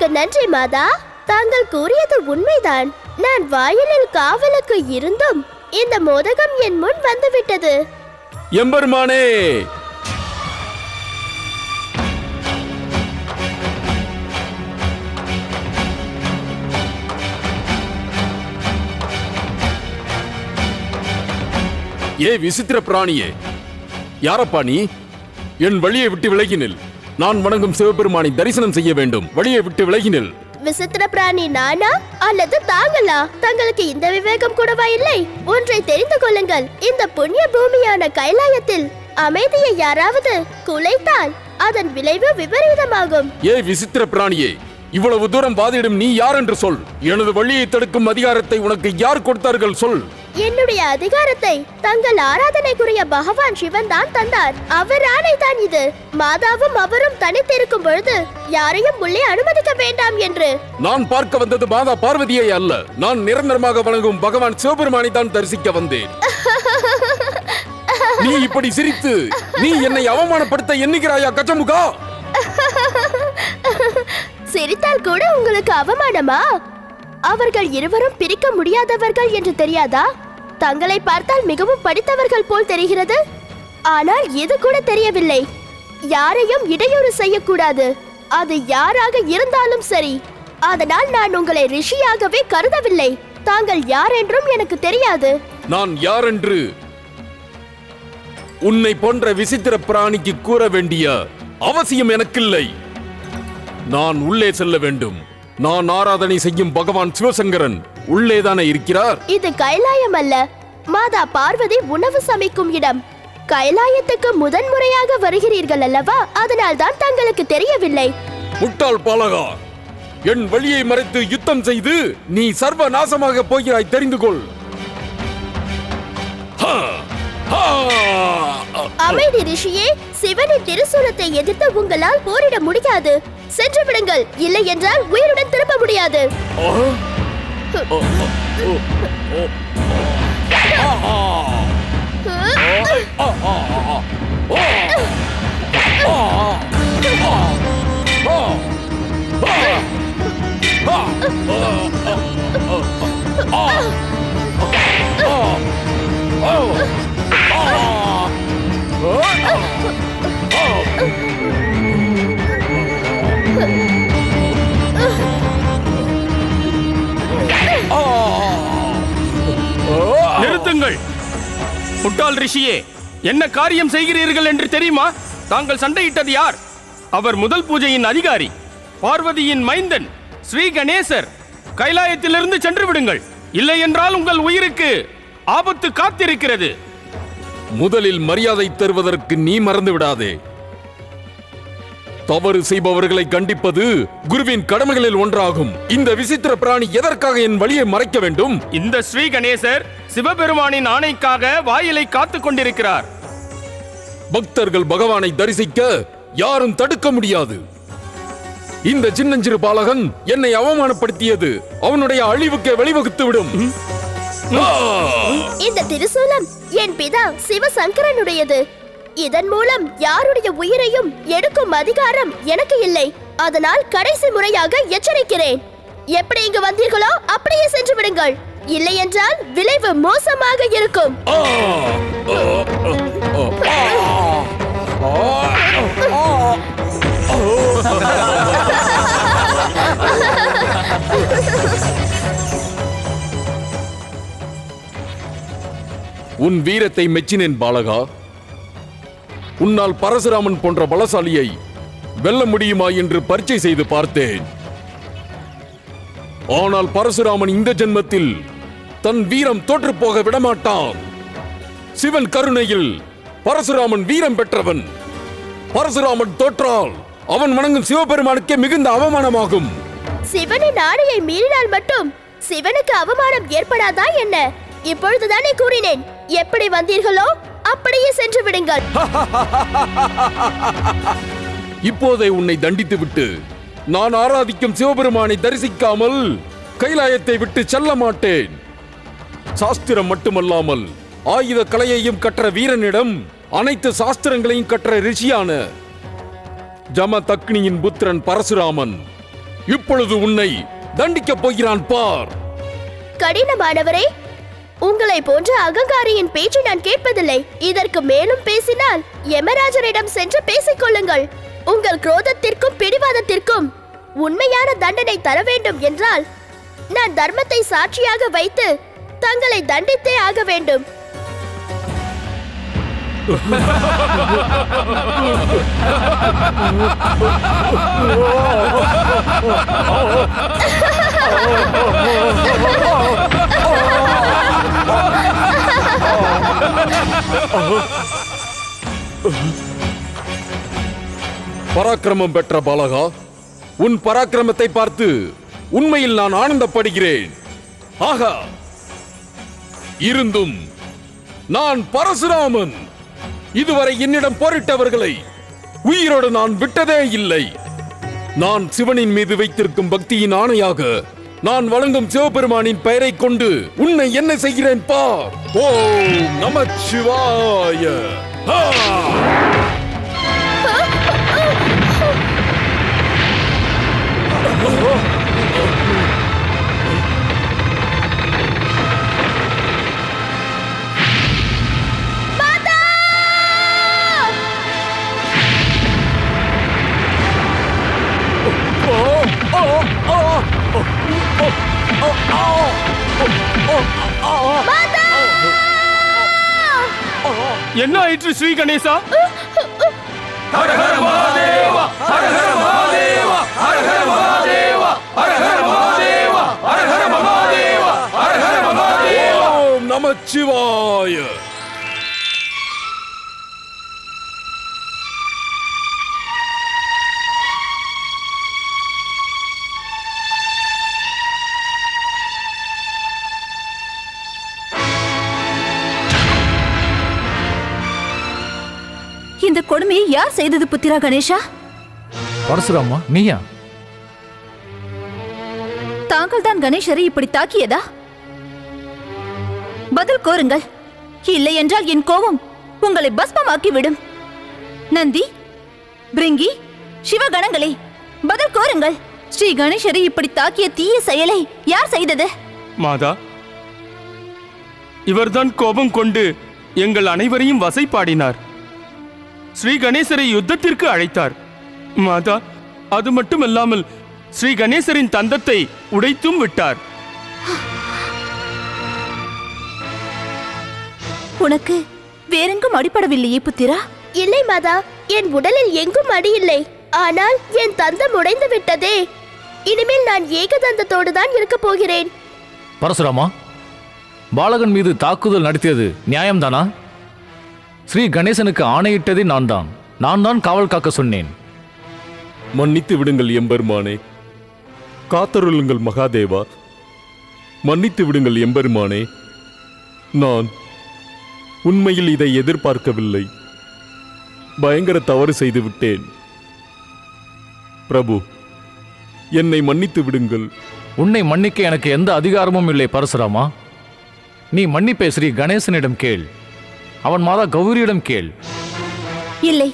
மிக்க நன்றி மாதா. தாங்கள் கூறியது உண்மைதான். நான் வாயிலில் காவலுக்கு இருந்தும் இந்த மோதகம் என் முன் வந்துவிட்டது. எம்பெருமானே, ஏ விசித்திர பிராணியே, யாரப்பா நீ? என் வழியை விட்டு விலகினில். நான் வணங்கும் சிவபெருமானை தரிசனம் செய்ய வேண்டும். வழியை விட்டு விலகினில். விசித்திர பிராணி நானா அல்லது தாங்களா? தங்களுக்கு இந்த விவேகம் கூடவா இல்லை? ஒன்றை தெரிந்து கொள்ளுங்கள். இந்த புண்ணிய பூமியான கைலாயத்தில் அமைதியை யாராவது குலைத்தால் அதன் விளைவு விபரீதமாகும். ஏ விசித்திர பிராணியே, இவ்வளவு தூரம் வாதிடும் நீ யார் என்று சொல். எனது வழியை தடுக்கும் அதிகாரத்தை உனக்கு யார் கொடுத்தார்கள் சொல். என்னுடைய அதிகாரத்தை தங்கள் ஆராதனைக்குரிய பகவான் சிவன் தான் தந்தார். அவர் ஆணை தான் இது. மாதாவும் அவரும் தனித்திருக்கும் பொழுது யாரையும் உள்ளே அனுமதிக்க வேண்டாம் என்று. நான் பார்க்க வந்தது மாதா பார்வதியை அல்ல. நான் நிரந்தரமாக வணங்கும் பகவான் சிவபெருமானை தான் தரிசிக்க வந்தேன். நீ இப்படி சிரித்து நீ என்னை அவமானப்படுத்த எண்ணுகிறாயா கஜமுகா? சிரித்தால் கூட உங்களுக்கு அவமானமா? அவர்கள் இருவரும் பிரிக்க முடியாதவர்கள் என்று தெரியாதா? தங்களை பார்த்தால் மிகவும் படித்தவர்கள் போல் தெரிகிறது. ஆனால் இது கூட தெரியவில்லை. யாரையும் இடையூறு செய்யக்கூடாது, அது யாராக இருந்தாலும் சரி. அதனால் நான் உங்களை ரிஷியாகவே கருதவில்லை. தாங்கள் யார் என்றும் எனக்கு தெரியாது. நான் யார் என்று உன்னை போன்ற விசித்திர பிராணிக்கு கூற வேண்டிய அவசியம் எனக்கில்லை. நான் உள்ளே செல்ல வேண்டும். நான் ஆராதனை செய்யும் பகவான் சிவசங்கரன் உள்ளேதானே இருக்கிறார். இது கைலாயம் அல்ல, மாதா பார்வதி உணவு சமைக்கும் இடம். கைலாயத்துக்கு முதன்முறையாக வருகிறீர்கள் அல்லவா? அதனால் தான் தங்களுக்கு தெரியவில்லை. முட்டாள் பாலகா, என் வழியை மறைத்து யுத்தம் செய்து நீ சர்வ நாசமாக போகிறாய், தெரிந்து கொள். அமைதி ரிஷியே, சிவனின் திருசூலத்தை எதிர்த்து உங்களால் போரிட முடியாது. சென்று விடுங்கள், இல்லை என்றால் உயிருடன் திரும்ப முடியாது. நிறுத்துங்கள். முட்டாள் ரிஷியே, என்ன காரியம் செய்கிறீர்கள் என்று தெரியுமா? தாங்கள் சண்டையிட்டது யார்? அவர் முதல் பூஜையின் அதிகாரி, பார்வதியின் மைந்தன் ஸ்ரீ கணேசர். கைலாயத்திலிருந்து சென்று விடுங்கள், இல்லை என்றால் உங்கள் உயிருக்கு ஆபத்து காத்திருக்கிறது. முதலில் மரியாதை தருவதற்கு நீ மறந்து விடாதே. தவறு செய்பவர்களை கண்டிப்பது குருவின் கடமைகளில் ஒன்றாகும். இந்த விசித்திர பிராணி எதற்காக என் வழியை மறைக்க வேண்டும்? இந்த ஸ்ரீ கணேசர் சிவபெருமானின் ஆணைக்காக வாயிலை காத்துக் கொண்டிருக்கிறார். பக்தர்கள் பகவானை தரிசிக்க யாரும் தடுக்க முடியாது. இந்த சின்னஞ்சிறு பாலகன் என்னை அவமானப்படுத்தியது அவனுடைய அழிவுக்கே வழிவகுத்து விடும். இந்த திருசூலம் என் பிதா சிவசங்கரனுடையது. இதன் மூலம் யாருடைய உயிரையும் எடுக்கும் அதிகாரம் எனக்கு இல்லை. அதனால் கடைசி முறையாக எச்சரிக்கிறேன். எப்படி இங்கு வந்தீர்களோ அப்படியே சென்று விடுங்கள், இல்லை என்றால் விளைவு மோசமாக இருக்கும். உன் வீரத்தை மெச்சினேன் பாலகா. உன்னால் பரசுராமன் போன்ற பலசாலியை வெல்ல முடியுமா என்று பரீட்சை செய்து பார்த்தேன். ஆனால் பரசுராமன் இந்த ஜென்மத்தில் தன் வீரம் தோற்று போக விடமாட்டான். சிவன் கருணையில் பரசுராமன் வீரம் பெற்றவன். பரசுராமன் தோற்றால் அவன் வணங்கும் சிவபெருமானுக்கே மிகுந்த அவமானமாகும். சிவனின் ஆணையை மீறினால் மட்டும் சிவனுக்கு அவமானம் ஏற்படாதா என்ன? இப்பொழுதுதானே கூறினேன், எப்படி வந்தீர்களோ அப்படியே சென்று விடுங்கள். இப்போதே உன்னை தண்டித்து விட்டு நான் ஆராதிக்கும் சிவபெருமானை தரிசிக்காமல் கைலாயத்தை விட்டு செல்ல மாட்டேன். சாஸ்திரம் மட்டுமல்லாமல் ஆயுத கலையையும் கற்ற வீரனிடம் அனைத்து சாஸ்திரங்களையும் கற்ற ரிஷியான ஜமதக்னியின் புத்திரன் பரசுராமன் இப்பொழுது உன்னை தண்டிக்கப் போகிறான் பார். கடினமானவரே, உங்களை போன்ற அகங்காரியின் பேச்சை நான் கேட்பதில்லை. இதற்கு மேலும் பேசினால் யமராஜரிடம் சென்று பேசிக் கொள்ளுங்கள். உங்கள் குரோதத்திற்கும் பிடிவாதத்திற்கும் உண்மையான தண்டனை தர வேண்டும் என்றால் நான் தர்மத்தை சாட்சியாக வைத்து தங்களை தண்டித்தே ஆக வேண்டும். பராக்கிரமம் பெற்ற பாலகா, உன் பராக்கிரமத்தை பார்த்து உண்மையில் நான் ஆனந்தப்படுகிறேன். ஆகா, இருந்தும் நான் பரசுராமன். இதுவரை என்னிடம் போரிட்டவர்களை உயிரோடு நான் விட்டதே இல்லை. நான் சிவனின் மீது வைத்திருக்கும் பக்தியின் ஆணையாக நான் வழங்கும் சிவபெருமானின் பெயரை கொண்டு உன்னை என்ன செய்கிறேன் பார். ஓம் நமச்சிவாய. என்ன ஆயிற்று ஸ்ரீ கணேசா? ஹர ஹர மகாதேவா, ஹர ஹர மகாதேவா, ஹர ஹர மகாதேவா, ஹர ஹர மகாதேவா, ஹர ஹர மகாதேவா, ஹர ஹர மகாதேவா. ஓம் நமச்சிவாய. இந்த கொடுமையை யார் செய்தது புத்திரா கணேஷா? பரசுராமா, நீயா? தாங்கள் தான் கணேசரை இப்படி தாக்கியதா? பதில் கோருங்கள். இல்லை என்றால் என் கோபம் உங்களை பஸ்மமாக்கி விடும். நந்தி, பிரிங்கி, சிவகணங்களே, பதில் கோருங்கள். ஸ்ரீ கணேசரை இப்படி தாக்கிய தீய செயலை யார் செய்தது? மாதா, இவர்தான் கோபம் கொண்டு எங்கள் அனைவரையும் வசைப்பாடினார். ஸ்ரீ கணேசரை யுத்தத்திற்கு அழைத்தார். மாதா, அது மட்டுமல்லாமல் ஸ்ரீ கணேசரின் தந்தத்தை உடைத்தும் விட்டார். உனக்கு வேறெங்கும் அடிபடவில்லையே புத்திரா? இல்லை மாதா, என் உடலில் எங்கும் அடி இல்லை. ஆனால் என் தந்தம் உடைந்து விட்டதே. இனிமேல் நான் ஏகதந்தத்தோடு தான் இருக்க போகிறேன். பரசுராமா, பாலகன் மீது தாக்குதல் நடத்தியது நியாயம்தானா? ஸ்ரீ கணேசனுக்கு ஆணையிட்டதே நான் தான் காவல் காக்க சொன்னேன். மன்னித்து விடுங்கள் எம்பெருமானே. காத்தருளுங்கள் மகாதேவா. மன்னித்து விடுங்கள் எம்பெருமானே. நான் உண்மையில் இதை எதிர்பார்க்கவில்லை. பயங்கர தவறு செய்து விட்டேன். பிரபு, என்னை மன்னித்து விடுங்கள். உன்னை மன்னிக்க எனக்கு எந்த அதிகாரமும் இல்லை பரசுராமா. நீ மன்னிப்பை ஸ்ரீ கணேசனிடம் கேள். அவன் மாதா கௌரியிடம் கேள். இல்லை,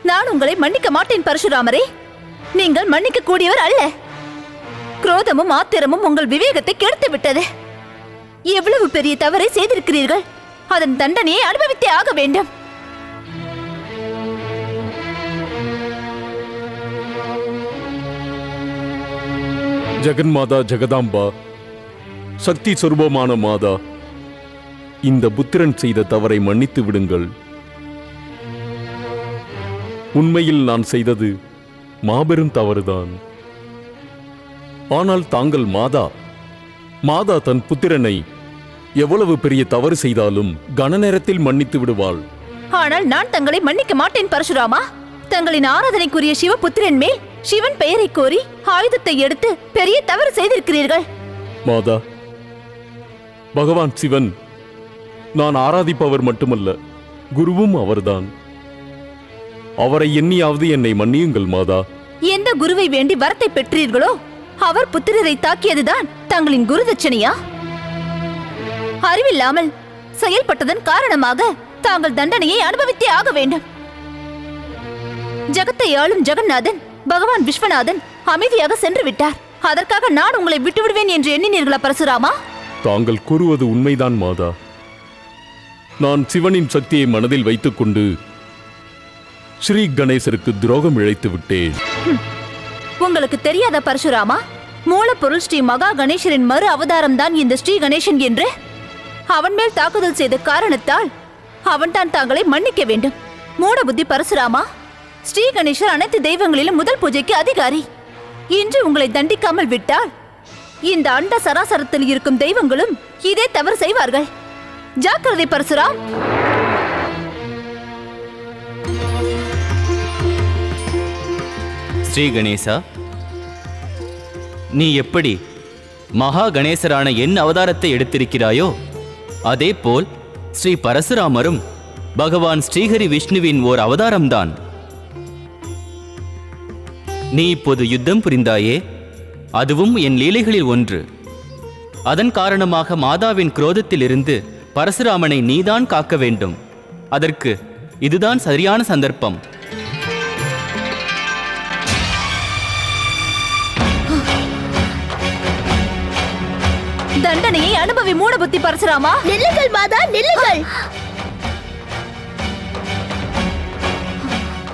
நான் உங்களை மன்னிக்க மாட்டேன் பரசுராமரே. நீங்கள் மன்னிக்க கூடியவர் அல்ல. குரோதமும் ஆத்திரமும் உங்கள் விவேகத்தை கெடுத்து விட்டது. எவ்வளவு பெரிய தவறை செய்திருக்கிறீர்கள். அதன் தண்டனையை அனுபவித்தே ஆக வேண்டும். ஜெகன்மாதா ஜெகதாம்பா, சக்தி சொரூபமான மாதா, இந்த புத்திரன் செய்த தவறை மன்னித்து விடுங்கள். உண்மையில் நான் செய்தது மாபெரும் தவறுதான். ஆனால் தாங்கள் மாதா தன் புத்திரனை எவ்வளவு பெரிய தவறு செய்தாலும் கன நேரத்தில் மன்னித்து விடுவாள். ஆனால் நான் தங்களை மன்னிக்க மாட்டேன் பரசுராமா. தங்களின் ஆராதனைக்குரிய சிவபுத்திரன் மேல் சிவன் பெயரை கோரி ஆயுதத்தை எடுத்து பெரிய தவறு செய்திருக்கிறீர்கள். மாதா, பகவான் சிவன் நான் ஆராதிப்பவர் மட்டுமல்ல, குருவும் அவர்தான். அவரை எண்ணியாவது என்னை மன்னியுங்கள் மாதா. எந்த குருவை வேண்டி வரத்தை பெற்றீர்களோ அவர் புத்திரரை தாக்கியதுதான் தங்களின் குரு தட்சணையா? அறிவில்லாமல் செயல்பட்டதன் காரணமாக தாங்கள் தண்டனையை அனுபவித்தே ஆக வேண்டும். ஜகத்தை ஆளும் ஜெகநாதன் பகவான் விஸ்வநாதன் அமைதியாக சென்று விட்டார். அதற்காக நான் உங்களை விட்டுவிடுவேன் என்று எண்ணினீர்களா பரசுராமா? தாங்கள் கூறுவது உண்மைதான் மாதா. நான் சிவனின் சக்தியை மனதில் வைத்துக் கொண்டு ஸ்ரீ கணேசருக்கு துரோகம் இழைத்து விட்டேன். உங்களுக்கு தெரியாத பரசுராமா, மூலப்பொருள் ஸ்ரீ மகா கணேசரின் மறு அவதாரம் தான் இந்த ஸ்ரீ கணேசன் என்று அவன் மேல் தாக்குதல் செய்த காரணத்தால் அவன்தான் தாங்களை மன்னிக்க வேண்டும். மூட புத்தி பரசுராமா, ஸ்ரீ கணேசர் அனைத்து தெய்வங்களிலும் முதல் பூஜைக்கு அதிகாரி. இன்று உங்களை தண்டிக்காமல் விட்டால் இந்த அண்ட சராசரத்தில் இருக்கும் தெய்வங்களும் இதே தவறு செய்வார்கள். ஜாக்கிரதை பரசுராம். ஸ்ரீ கணேசா, நீ எப்படி மகா கணேசரான என் அவதாரத்தை எடுத்திருக்கிறாயோ அதே போல் ஸ்ரீ பரசுராமரும் பகவான் ஸ்ரீஹரி விஷ்ணுவின் ஓர் அவதாரம்தான். நீ இப்போது யுத்தம் புரிந்தாயே, அதுவும் என் லீலைகளில் ஒன்று. அதன் காரணமாக மாதாவின் குரோதத்திலிருந்து பரசுராமனை நீதான் காக்க வேண்டும். அதற்கு இதுதான் சரியான சந்தர்ப்பம். தண்டனையை அனுபவி மூடபுத்தி பரசுராமா. நில்லுங்கள் மாதா, நில்லுங்கள்.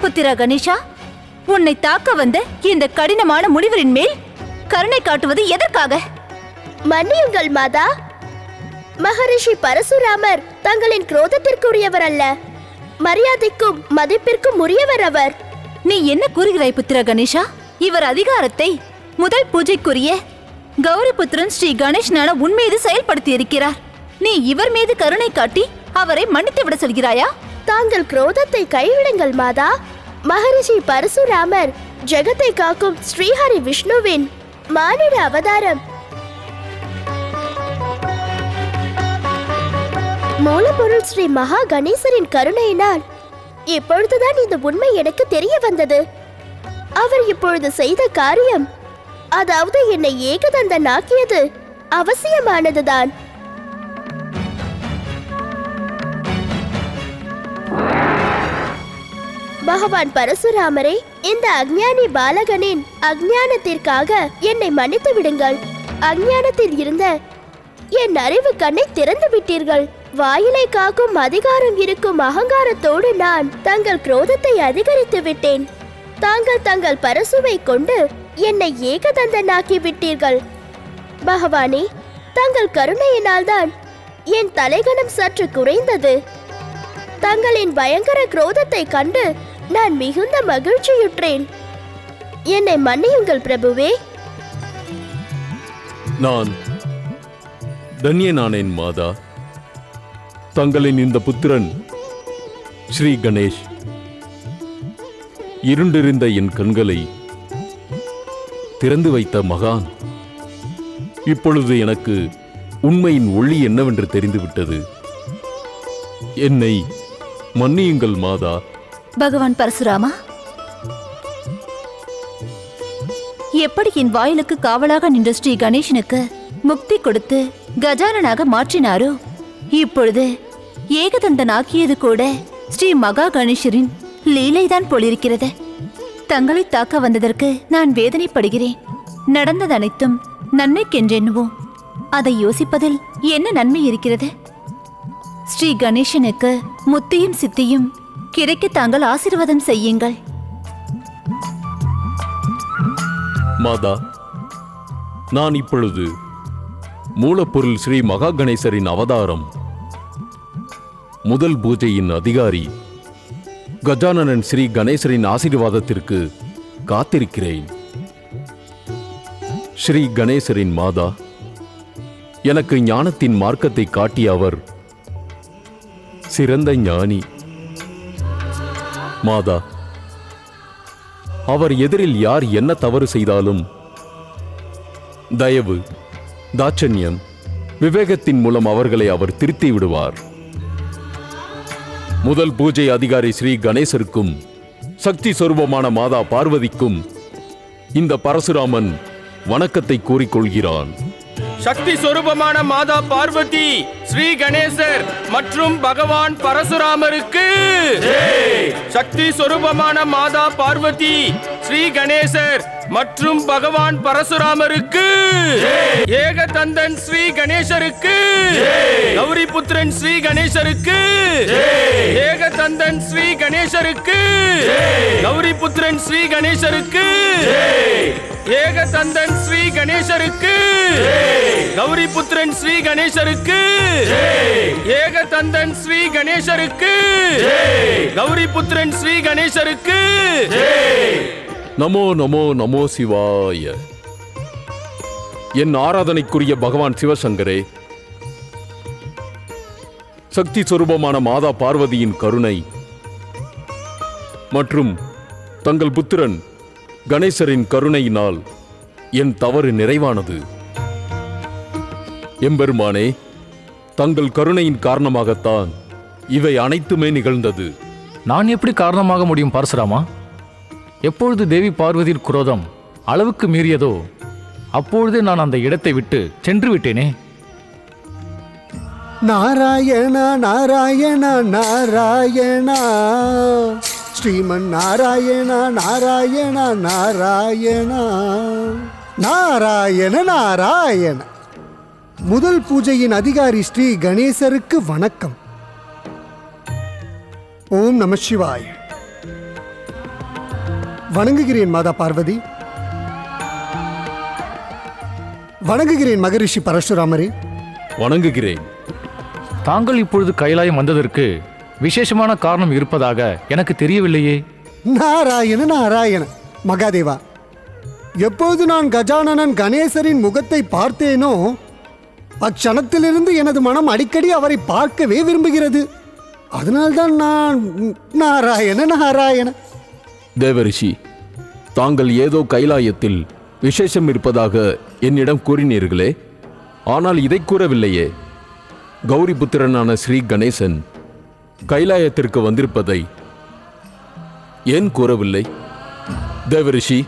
புத்திர கணேசா, உன்னை தாக்க வந்த இந்த கடினமான முனிவரின் மேல் கருணை காட்டுவது எதற்காக? மன்னியுங்கள் மாதா. மகரிஷி பரசுராமர் தங்களின் குரோதத்திற்குரியவர் அல்ல, மரியாதைக்கும் மதிப்பிற்கும் உரியவர் அவர். நீ என்ன கூறுகிறாய் புத்திர கணேசா? இவர் அதிகாரத்தை முதல் பூஜைக்குரிய கௌரி புத்திரன் ஸ்ரீ கணேசனான உன் மீது செயல்படுத்தி இருக்கிறார். நீ இவர் மீது கருணை காட்டி அவரை மன்னித்து விட சொல்கிறாயா? தாங்கள் குரோதத்தை கைவிடுங்கள் மாதா. மகரிஷி பரசுராமர் ஜெகத்தை காக்கும் ஸ்ரீஹரி விஷ்ணுவின் மானிட அவதாரம். மூலப்பொருள் ஸ்ரீ மகா கணேசரின் கருணையினால் இப்பொழுதுதான் இந்த உண்மை எனக்கு தெரிய வந்தது. அவர் இப்பொழுது செய்த காரியம், அதாவது என்னை ஏகதந்தனாக்கியது அவசியமானதுதான். பகவான் பரசுராமரே, இந்த அஞ்ஞானி பாலகனின் அஞ்ஞானத்திற்காக என்னை மன்னித்து விடுங்கள். அஞ்ஞானத்தில் இருந்த என் அறிவு கண்ணை திறந்து விட்டீர்கள். வாயிலை காக்கும் அதிகாரம் இருக்கும் அகங்காரத்தோடு நான் தங்கள் குரோதத்தை அதிகரித்து விட்டேன். தாங்கள் தங்கள் பரசுவை கொண்டு என்னை ஏகதந்தனாக்கி விட்டீர்கள். பகவானே, தங்கள் கருணையினால்தான் என் தலைகணம் சற்று குறைந்தது. தங்களின் பயங்கர குரோதத்தை கண்டு நான் மிகுந்த மகிழ்ச்சியுற்றேன். என்னை மன்னியுங்கள் பிரபுவே. நான் தன்யனானேன் மாதா. தங்களின் இந்த புத்திரன் ஸ்ரீ கணேஷ் இருண்டிருந்த என் கண்களை திறந்து வைத்த மகான். இப்பொழுது எனக்கு உண்மையின் ஒளி என்னவென்று தெரிந்துவிட்டது. என்னை மன்னியுங்கள் மாதா. பகவான் பரசுராமா, எப்படி என் வாயிலுக்கு காவலாக நின்ற ஸ்ரீ கணேசனுக்கு முக்தி கொடுத்து கஜானனாக மாற்றினாரோ, இப்பொழுது ஏகதந்தனாக்கியது கூட ஸ்ரீ மகா கணேசரின் லீலைதான் போலிருக்கிறது. தங்களை தாக்க வந்ததற்கு நான் வேதனைப்படுகிறேன். நடந்தது அனைத்தும் நன்மைக்கென்றெண்ணுவோம். அதை யோசிப்பதில் என்ன நன்மை இருக்கிறது? ஸ்ரீ கணேசனுக்கு முத்தியும் சித்தியும் கிடைக்க தாங்கள் ஆசீர்வாதம் செய்யுங்கள். மாதா, நான் இப்பொழுது மூலப்பொருள் ஸ்ரீ மகா கணேசரின் அவதாரம், முதல் பூஜையின் அதிகாரி கஜானனன் ஸ்ரீ கணேசரின் ஆசீர்வாதத்திற்கு காத்திருக்கிறேன். ஸ்ரீ கணேசரின் மாதா, எனக்கு ஞானத்தின் மார்க்கத்தை காட்டிய அவர் சிறந்த ஞானி. மாதா, அவர் எதிரில் யார் என்ன தவறு செய்தாலும் தயவு, தாட்சண்யம், விவேகத்தின் மூலம் அவர்களை அவர் திருத்தி விடுவார். முதல் பூஜை அதிகாரி ஸ்ரீ கணேசருக்கும் சக்தி சொரூபமான மாதா பார்வதிக்கும் இந்த பரசுராமன் வணக்கத்தை கூறிக்கொள்கிறான். சக்தி சொரூபமான மாதா பார்வதி, ஸ்ரீ கணேசர் மற்றும் பகவான் பரசுராமருக்கு சக்தி சொரூபமான மாதா பார்வதி, ஸ்ரீ கணேசர் மற்றும் பகவான் பரசுராமருக்கு, ஏகதந்தன் ஸ்ரீ கணேசருக்கு, கௌரி புத்திரன் ஸ்ரீ கணேசருக்கு, ஏகதந்தன் ஸ்ரீ கணேசருக்கு, கௌரி புத்திரன் ஸ்ரீ கணேசருக்கு, ஏகதந்தன் ஸ்ரீ கணேசருக்கு, கௌரி புத்திரன் ஸ்ரீ கணேசருக்கு, ஏகதந்தன் ஸ்ரீ கணேசருக்கு, கௌரி புத்திரன் ஸ்ரீ கணேசருக்கு. நமோ நமோ நமோ சிவாய. என் ஆராதனைக்குரிய பகவான் சிவசங்கரே, சக்தி சொரூபமான மாதா பார்வதியின் கருணை மற்றும் தங்கள் புத்திரன் கணேசரின் கருணையினால் என் தவறு நிறைவானது. எம்பெருமானே, தங்கள் கருணையின் காரணமாகத்தான் இவை அனைத்துமே நிகழ்ந்தது. நான் எப்படி காரணமாக முடியும் பரசுராமா? எப்பொழுது தேவி பார்வதியின் குரோதம் அளவுக்கு மீறியதோ அப்பொழுதே நான் அந்த இடத்தை விட்டு சென்று விட்டேனே. நாராயணா நாராயணா நாராயணா, ஸ்ரீமன் நாராயணா நாராயணா நாராயணா, நாராயண நாராயண. முதல் பூஜையின் அதிகாரி ஸ்ரீ கணேசருக்கு வணக்கம். ஓம் நம சிவாய. வணங்குகிறேன் மாதா பார்வதி. வணங்குகிறேன் மகரிஷி பரசுராமரே. வணங்குகிறேன். தாங்கள் இப்பொழுது கைலாயம் வந்ததற்கு விசேஷமான காரணம் இருப்பதாக எனக்கு தெரியவில்லையே. நாராயண நாராயண. மகாதேவா, எப்போது நான் கஜானனன் கணேசரின் முகத்தை பார்த்தேனோ அச்சணத்திலிருந்து எனது மனம் அடிக்கடி அவரை பார்க்கவே விரும்புகிறது. அதனால்தான் நான் நாராயண நாராயண. தேவரிஷி, தாங்கள் ஏதோ கைலாயத்தில் விசேஷம் இருப்பதாக என்னிடம் கூறினீர்களே, ஆனால் இதை கூறவில்லையே. கௌரி புத்திரனான ஸ்ரீ கணேசன் கைலாயத்திற்கு வந்திருப்பதை ஏன் கூறவில்லை? தேவரிஷி,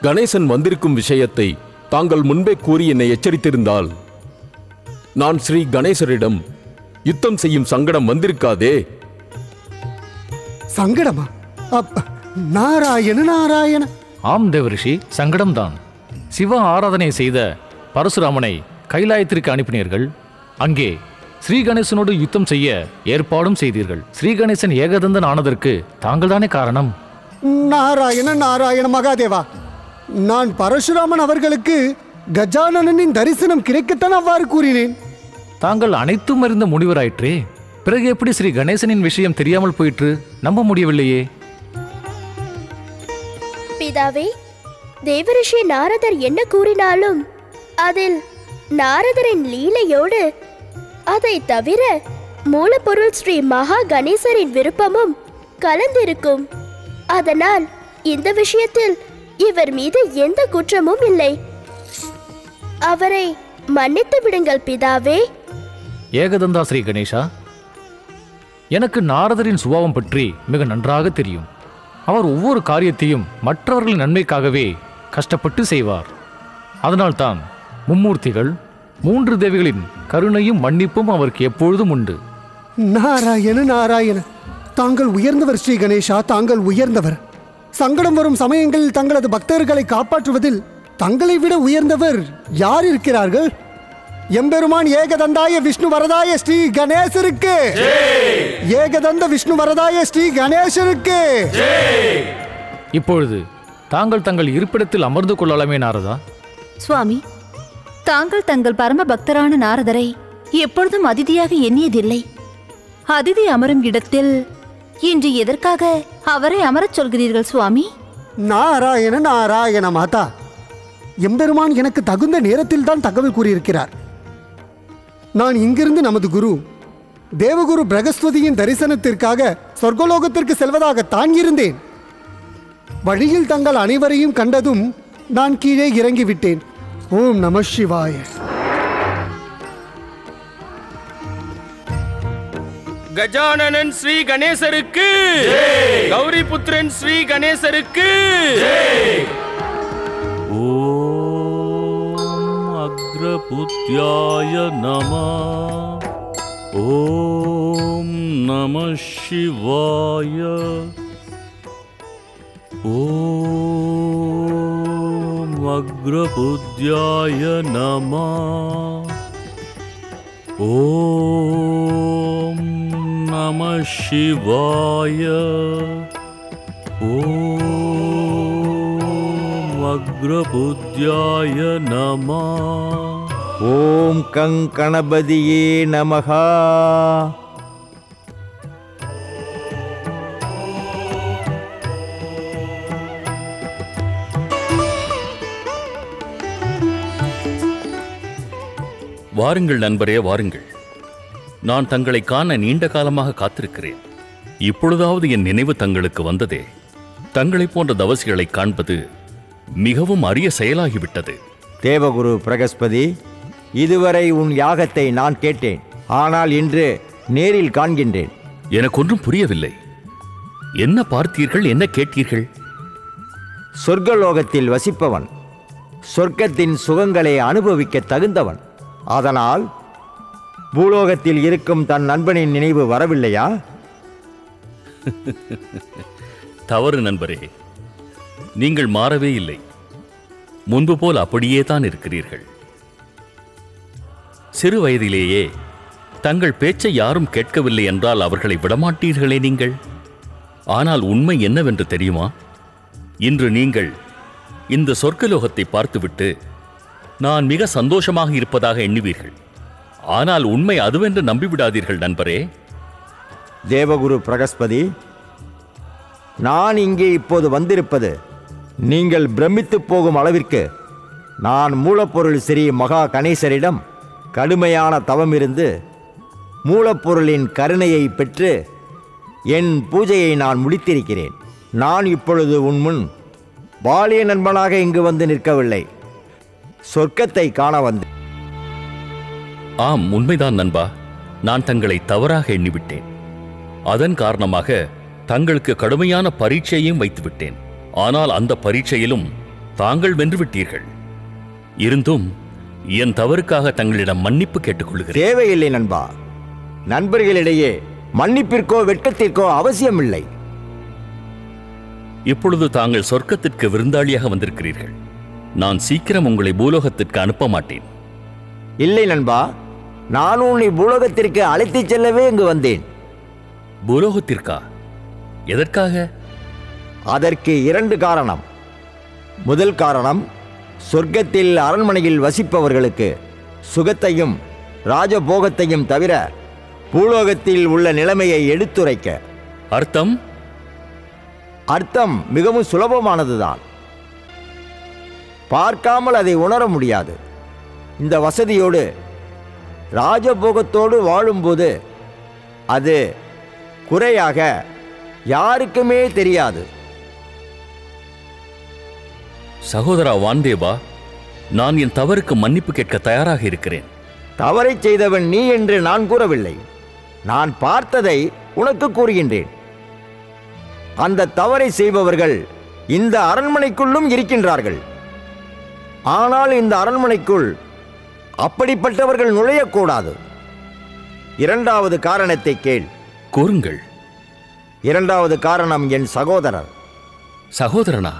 கணேசன் வந்திருக்கும் விஷயத்தை தாங்கள் முன்பே கூறி என்னை எச்சரித்திருந்தால் நான் ஸ்ரீ கணேசரிடம் யுத்தம் செய்யும் சங்கடம் வந்திருக்காதே. சங்கடமா? நாராயண நாராயண. ஆம் தேவரிஷி, சங்கடம்தான். சிவ ஆராதனை செய்த பரசுராமனை கைலாயத்திற்கு அனுப்பினீர்கள். அங்கே ஸ்ரீ கணேசனோடு யுத்தம் செய்ய ஏற்பாடும் செய்தீர்கள். ஸ்ரீ கணேசன் ஏகதந்தன் ஆனதற்கு தாங்கள்தானே காரணம். நாராயண நாராயண. மகாதேவா, நான் பரசுராமன் அவர்களுக்கு கஜானனின் தரிசனம் கிடைக்கத்தான் அவ்வாறு கூறினேன். தாங்கள் அனைத்தும் அறிந்த முனிவராயிற்றே, பிறகு எப்படி ஸ்ரீ கணேசனின் விஷயம் தெரியாமல் போயிற்று? நம்ப முடியவில்லையே. பிதாவே, தேவரிஷி நாரதர் என்ன கூறினாலும் அதில் நாரதரின் லீலையோடு அதை தவிர மூலப்பொருள் ஸ்ரீ மகா கணேசரின் விருப்பமும் கலந்திருக்கும். அதனால் இந்த விஷயத்தில் இவர் மீது எந்த குற்றமும் இல்லை. அவரை மன்னித்து விடுங்கள் பிதாவே. ஏகதந்தா ஸ்ரீ கணேசா, எனக்கு நாரதரின் சுபாவம் பற்றி மிக நன்றாக தெரியும். அவர் ஒவ்வொரு காரியத்தையும் மற்றவர்களின் நன்மைக்காகவே கஷ்டப்பட்டு செய்வார். அதனால்தான் மும்மூர்த்திகள், 3 தேவிகளின் கருணையும் மன்னிப்பும் அவருக்கு எப்பொழுதும் உண்டு. நாராயண நாராயண. தாங்கள் உயர்ந்தவர் ஸ்ரீ கணேசா, தாங்கள் உயர்ந்தவர். சங்கடம் வரும் சமயங்களில் தங்களது பக்தர்களை காப்பாற்றுவதில் தங்களை விட உயர்ந்தவர் யார் இருக்கிறார்கள்? எம்பெருமான் ஏகதந்தாய விஷ்ணு வரதாய ஸ்ரீ கணேசருக்கு, ஏகதந்த விஷ்ணு வரதாய ஸ்ரீ கணேசருக்கு. இப்பொழுது தாங்கள் தங்கள் இருப்பிடத்தில் அமர்ந்து கொள்ளலாமே நாரதா. சுவாமி, தாங்கள் தங்கள் பரம பக்தரான நாரதரை எப்பொழுதும் அதிதியாக எண்ணியதில்லை. அதிதி அமரும் இடத்தில் இன்று எதற்காக அவரை அமரச் சொல்கிறீர்கள் சுவாமி? நாராயண நாராயண. மாதா, எம்பெருமான் எனக்கு தகுந்த நேரத்தில் தான் தகவல் கூறியிருக்கிறார். நான் இங்கிருந்து நமது குரு தேவகுரு பிரகஸ்பதியின் தரிசனத்திற்காக சொர்க்கலோகத்திற்கு செல்வதாகத்தான் இருந்தேன். வழியில் தங்கள் அனைவரையும் கண்டதும் நான் கீழே இறங்கிவிட்டேன். ஓம் நம சிவாய. கஜானனன் ஸ்ரீ கணேசருக்கு, கௌரி புத்திரன் ஸ்ரீ கணேசருக்கு. ஓம் அக்ரபுத்யாய நமः. ஓம் நம சிவாய. ஓம் अग्रपूज्याय नमः। ॐ नमः शिवाय। ॐ अग्रपूज्याय नमः। ॐ कंकणपतिये नमः। வாருங்கள் நண்பரே, வாருங்கள். நான் தங்களை காண நீண்ட காலமாக காத்திருக்கிறேன். இப்பொழுதாவது என் நினைவு தங்களுக்கு வந்ததே. தங்களைப் போன்ற தவசிகளை காண்பது மிகவும் அரிய செயலாகிவிட்டது. தேவகுரு பிரகஸ்பதி, இதுவரை உன் யாகத்தை நான் கேட்டேன். ஆனால் இன்று நேரில் காண்கின்றேன். எனக்கு ஒன்றும் புரியவில்லை. என்ன பார்த்தீர்கள், என்ன கேட்டீர்கள்? சொர்க்கலோகத்தில் வசிப்பவன், சொர்க்கத்தின் சுகங்களை அனுபவிக்க தகுந்தவன். அதனால் பூலோகத்தில் இருக்கும் தன் நண்பனின் நினைவு வரவில்லையா? தவறு நண்பரே, நீங்கள் மாறவே இல்லை. முன்பு போல் அப்படியே தான் இருக்கிறீர்கள். சிறு வயதிலேயே தங்கள் பேச்சை யாரும் கேட்கவில்லை என்றால் அவர்களை விடமாட்டீர்களே நீங்கள். ஆனால் உண்மை என்னவென்று தெரியுமா? இன்று நீங்கள் இந்த சொர்க்கலோகத்தை பார்த்துவிட்டு நான் மிக சந்தோஷமாக இருப்பதாக எண்ணுவீர்கள். ஆனால் உண்மை அதுவென்று நம்பிவிடாதீர்கள் நண்பரே. தேவகுரு பிரகஸ்பதி, நான் இங்கே இப்போது வந்திருப்பது நீங்கள் பிரமித்து போகும் அளவிற்கு நான் மூலப்பொருள் ஸ்ரீ மகா கணேசரிடம் கடுமையான தவமிருந்து மூலப்பொருளின் கருணையை பெற்று என் பூஜையை நான் முடித்திருக்கிறேன். நான் இப்பொழுது உன் முன் பாலிய நண்பனாக இங்கு வந்து நிற்கவில்லை, சொர்க்கத்தை காண வந்து. ஆம், உண்மைதான் நண்பா. நான் தங்களை தவறாக எண்ணிவிட்டேன். அதன் காரணமாக தங்களுக்கு கடுமையான பரீட்சையையும் வைத்துவிட்டேன். ஆனால் அந்த பரீட்சையிலும் தாங்கள் வென்றுவிட்டீர்கள். இருந்தும் என் தவறுக்காக தங்களிடம் மன்னிப்பு கேட்டுக்கொள்கிறேன். தேவையில்லை நண்பா. நண்பர்களிடையே மன்னிப்பிற்கோ வெட்கத்திற்கோ அவசியமில்லை. இப்பொழுது தாங்கள் சொர்க்கத்திற்கு விருந்தாளியாக வந்திருக்கிறீர்கள். நான் சீக்கிரம் உங்களை பூலோகத்திற்கு அனுப்ப மாட்டேன். இல்லை நண்பா, நான் உன்னை பூலோகத்திற்கு அழைத்துச் செல்லவே இங்கு வந்தேன். பூலோகத்திற்கா? எதற்காக? அதற்கு 2 காரணம். முதல் காரணம், சொர்க்கத்தில் அரண்மனையில் வசிப்பவர்களுக்கு சுகத்தையும் ராஜபோகத்தையும் தவிர பூலோகத்தில் உள்ள நிலைமையை எடுத்துரைக்க. அர்த்தம்? அர்த்தம் மிகவும் சுலபமானதுதான். பார்க்காமல் அதை உணர முடியாது. இந்த வசதியோடு ராஜபோகத்தோடு வாழும்போது அது குறையாக யாருக்குமே தெரியாது. சகோதரா வான்தேவா, நான் என் தவறுக்கு மன்னிப்பு கேட்க தயாராக இருக்கிறேன். தவறை செய்தவன் நீ என்று நான் கூறவில்லை. நான் பார்த்ததை உனக்கு கூறுகின்றேன். அந்த தவறை செய்பவர்கள் இந்த அரண்மனைக்குள்ளும் இருக்கின்றார்கள். ஆனால் இந்த அரண்மனைக்குள் அப்படிப்பட்டவர்கள் நுழையக்கூடாது. 2வது காரணத்தை கேள். கூறுங்கள். 2வது காரணம் என் சகோதரர். சகோதரனா?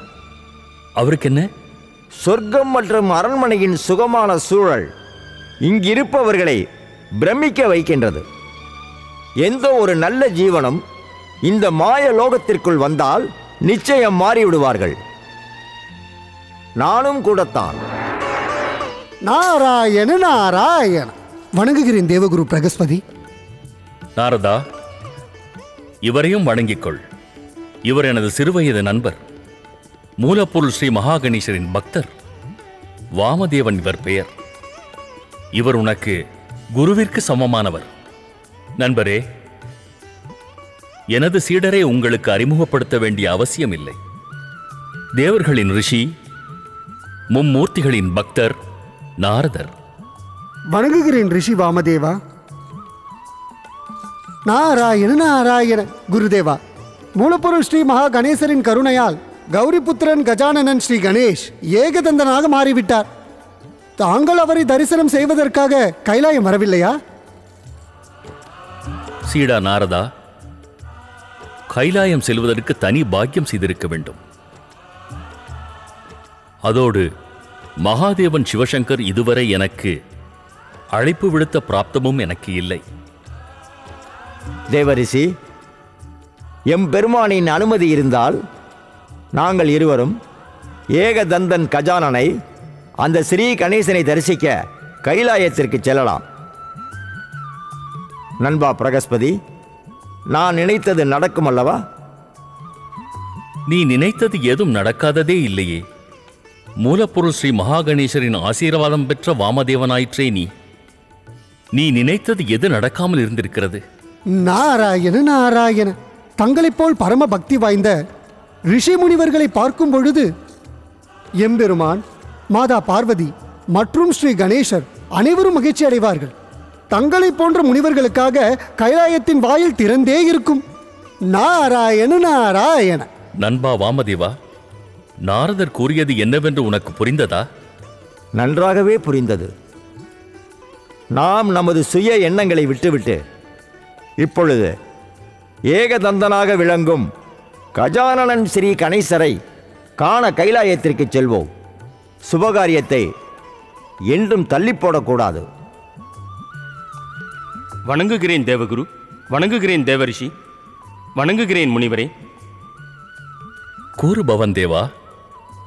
அவருக்கு என்ன? சொர்க்கம் மற்றும் அரண்மனையின் சுகமான சூழல் இங்கிருப்பவர்களை பிரமிக்க வைக்கின்றது. எந்த ஒரு நல்ல ஜீவனும் இந்த மாய லோகத்திற்குள் வந்தால் நிச்சயம் மாறிவிடுவார்கள். நானும் கூடத்தான். நாராயண நாராயண. வணங்குகிறேன் தேவகுரு பிரகஸ்பதி. நாரதா, இவரையும் வணங்கிக்கொள். இவர் எனது சிறுவயது நண்பர், மூலப்பொருள் ஸ்ரீ மகாகணேசரின் பக்தர். வாமதேவன் இவர் பெயர். இவர் உனக்கு குருவிற்கு சமமானவர். நண்பரே, எனது சீடரை உங்களுக்கு அறிமுகப்படுத்த வேண்டிய அவசியம் இல்லை. தேவர்களின் ரிஷி, மும்மூர்த்திகளின் பக்தர் நாரதர். வணங்குகிறேன் ரிஷி வாமதேவா. நாராயண நாராயண. குருதேவா, மூலப்பொருள் ஸ்ரீ மகா கணேசரின் கருணையால் கௌரிபுத்திரன் கஜானனன் ஸ்ரீ கணேஷ் ஏகதந்தனாக மாறிவிட்டார். தாங்கள் அவரை தரிசனம் செய்வதற்காக கைலாயம் வரவில்லையா? சீடா நாரதா, கைலாயம் செல்வதற்கு தனி பாக்கியம் செய்திருக்க வேண்டும். அதோடு மகாதேவன் சிவசங்கர் இதுவரை எனக்கு அழைப்பு விடுத்த பிராப்தமும் எனக்கு இல்லை. தேவரிஷி, எம்பெருமானின் அனுமதி இருந்தால் நாங்கள் இருவரும் ஏகதந்தன் கஜானனை, அந்த ஸ்ரீ கணேசனை தரிசிக்க கைலாயத்திற்கு செல்லலாம். நண்பா பிரகஸ்பதி, நான் நினைத்தது நடக்கும் அல்லவா? நீ நினைத்தது ஏதும் நடக்காததே இல்லையே. மூலப்பொருள் ஸ்ரீ மகாகணேசரின் ஆசீர்வாதம் பெற்ற வாமதேவனாயிற்றே நீ. நீ நினைத்தது எது நடக்காமல் இருந்திருக்கிறது? நாராயண நாராயண, தங்களைப் போல் பரம பக்தி வாய்ந்த ரிஷி முனிவர்களை பார்க்கும் பொழுது எம்பெருமான், மாதா பார்வதி மற்றும் ஸ்ரீ கணேசர் அனைவரும் மகிழ்ச்சி அடைவார்கள். தங்களை போன்ற முனிவர்களுக்காக கைலாயத்தின் வாயில் திறந்தே இருக்கும். நாராயண நாராயண. நண்பா வாமதேவா, நாரதர் கூறியது என்னவென்று உனக்கு புரிந்ததா? நன்றாகவே புரிந்தது. நாம் நமது சுய எண்ணங்களை விட்டுவிட்டு இப்பொழுது ஏகதந்தனாக விளங்கும் கஜானனன் ஸ்ரீ கணேசரை காண கைலாயத்திற்கு செல்வோம். சுபகாரியத்தை என்றும் தள்ளி போடக்கூடாது. வணங்குகிறேன் தேவகுரு, வணங்குகிறேன் தேவரிஷி, வணங்குகிறேன் முனிவரே. கூறு பவன் தேவா,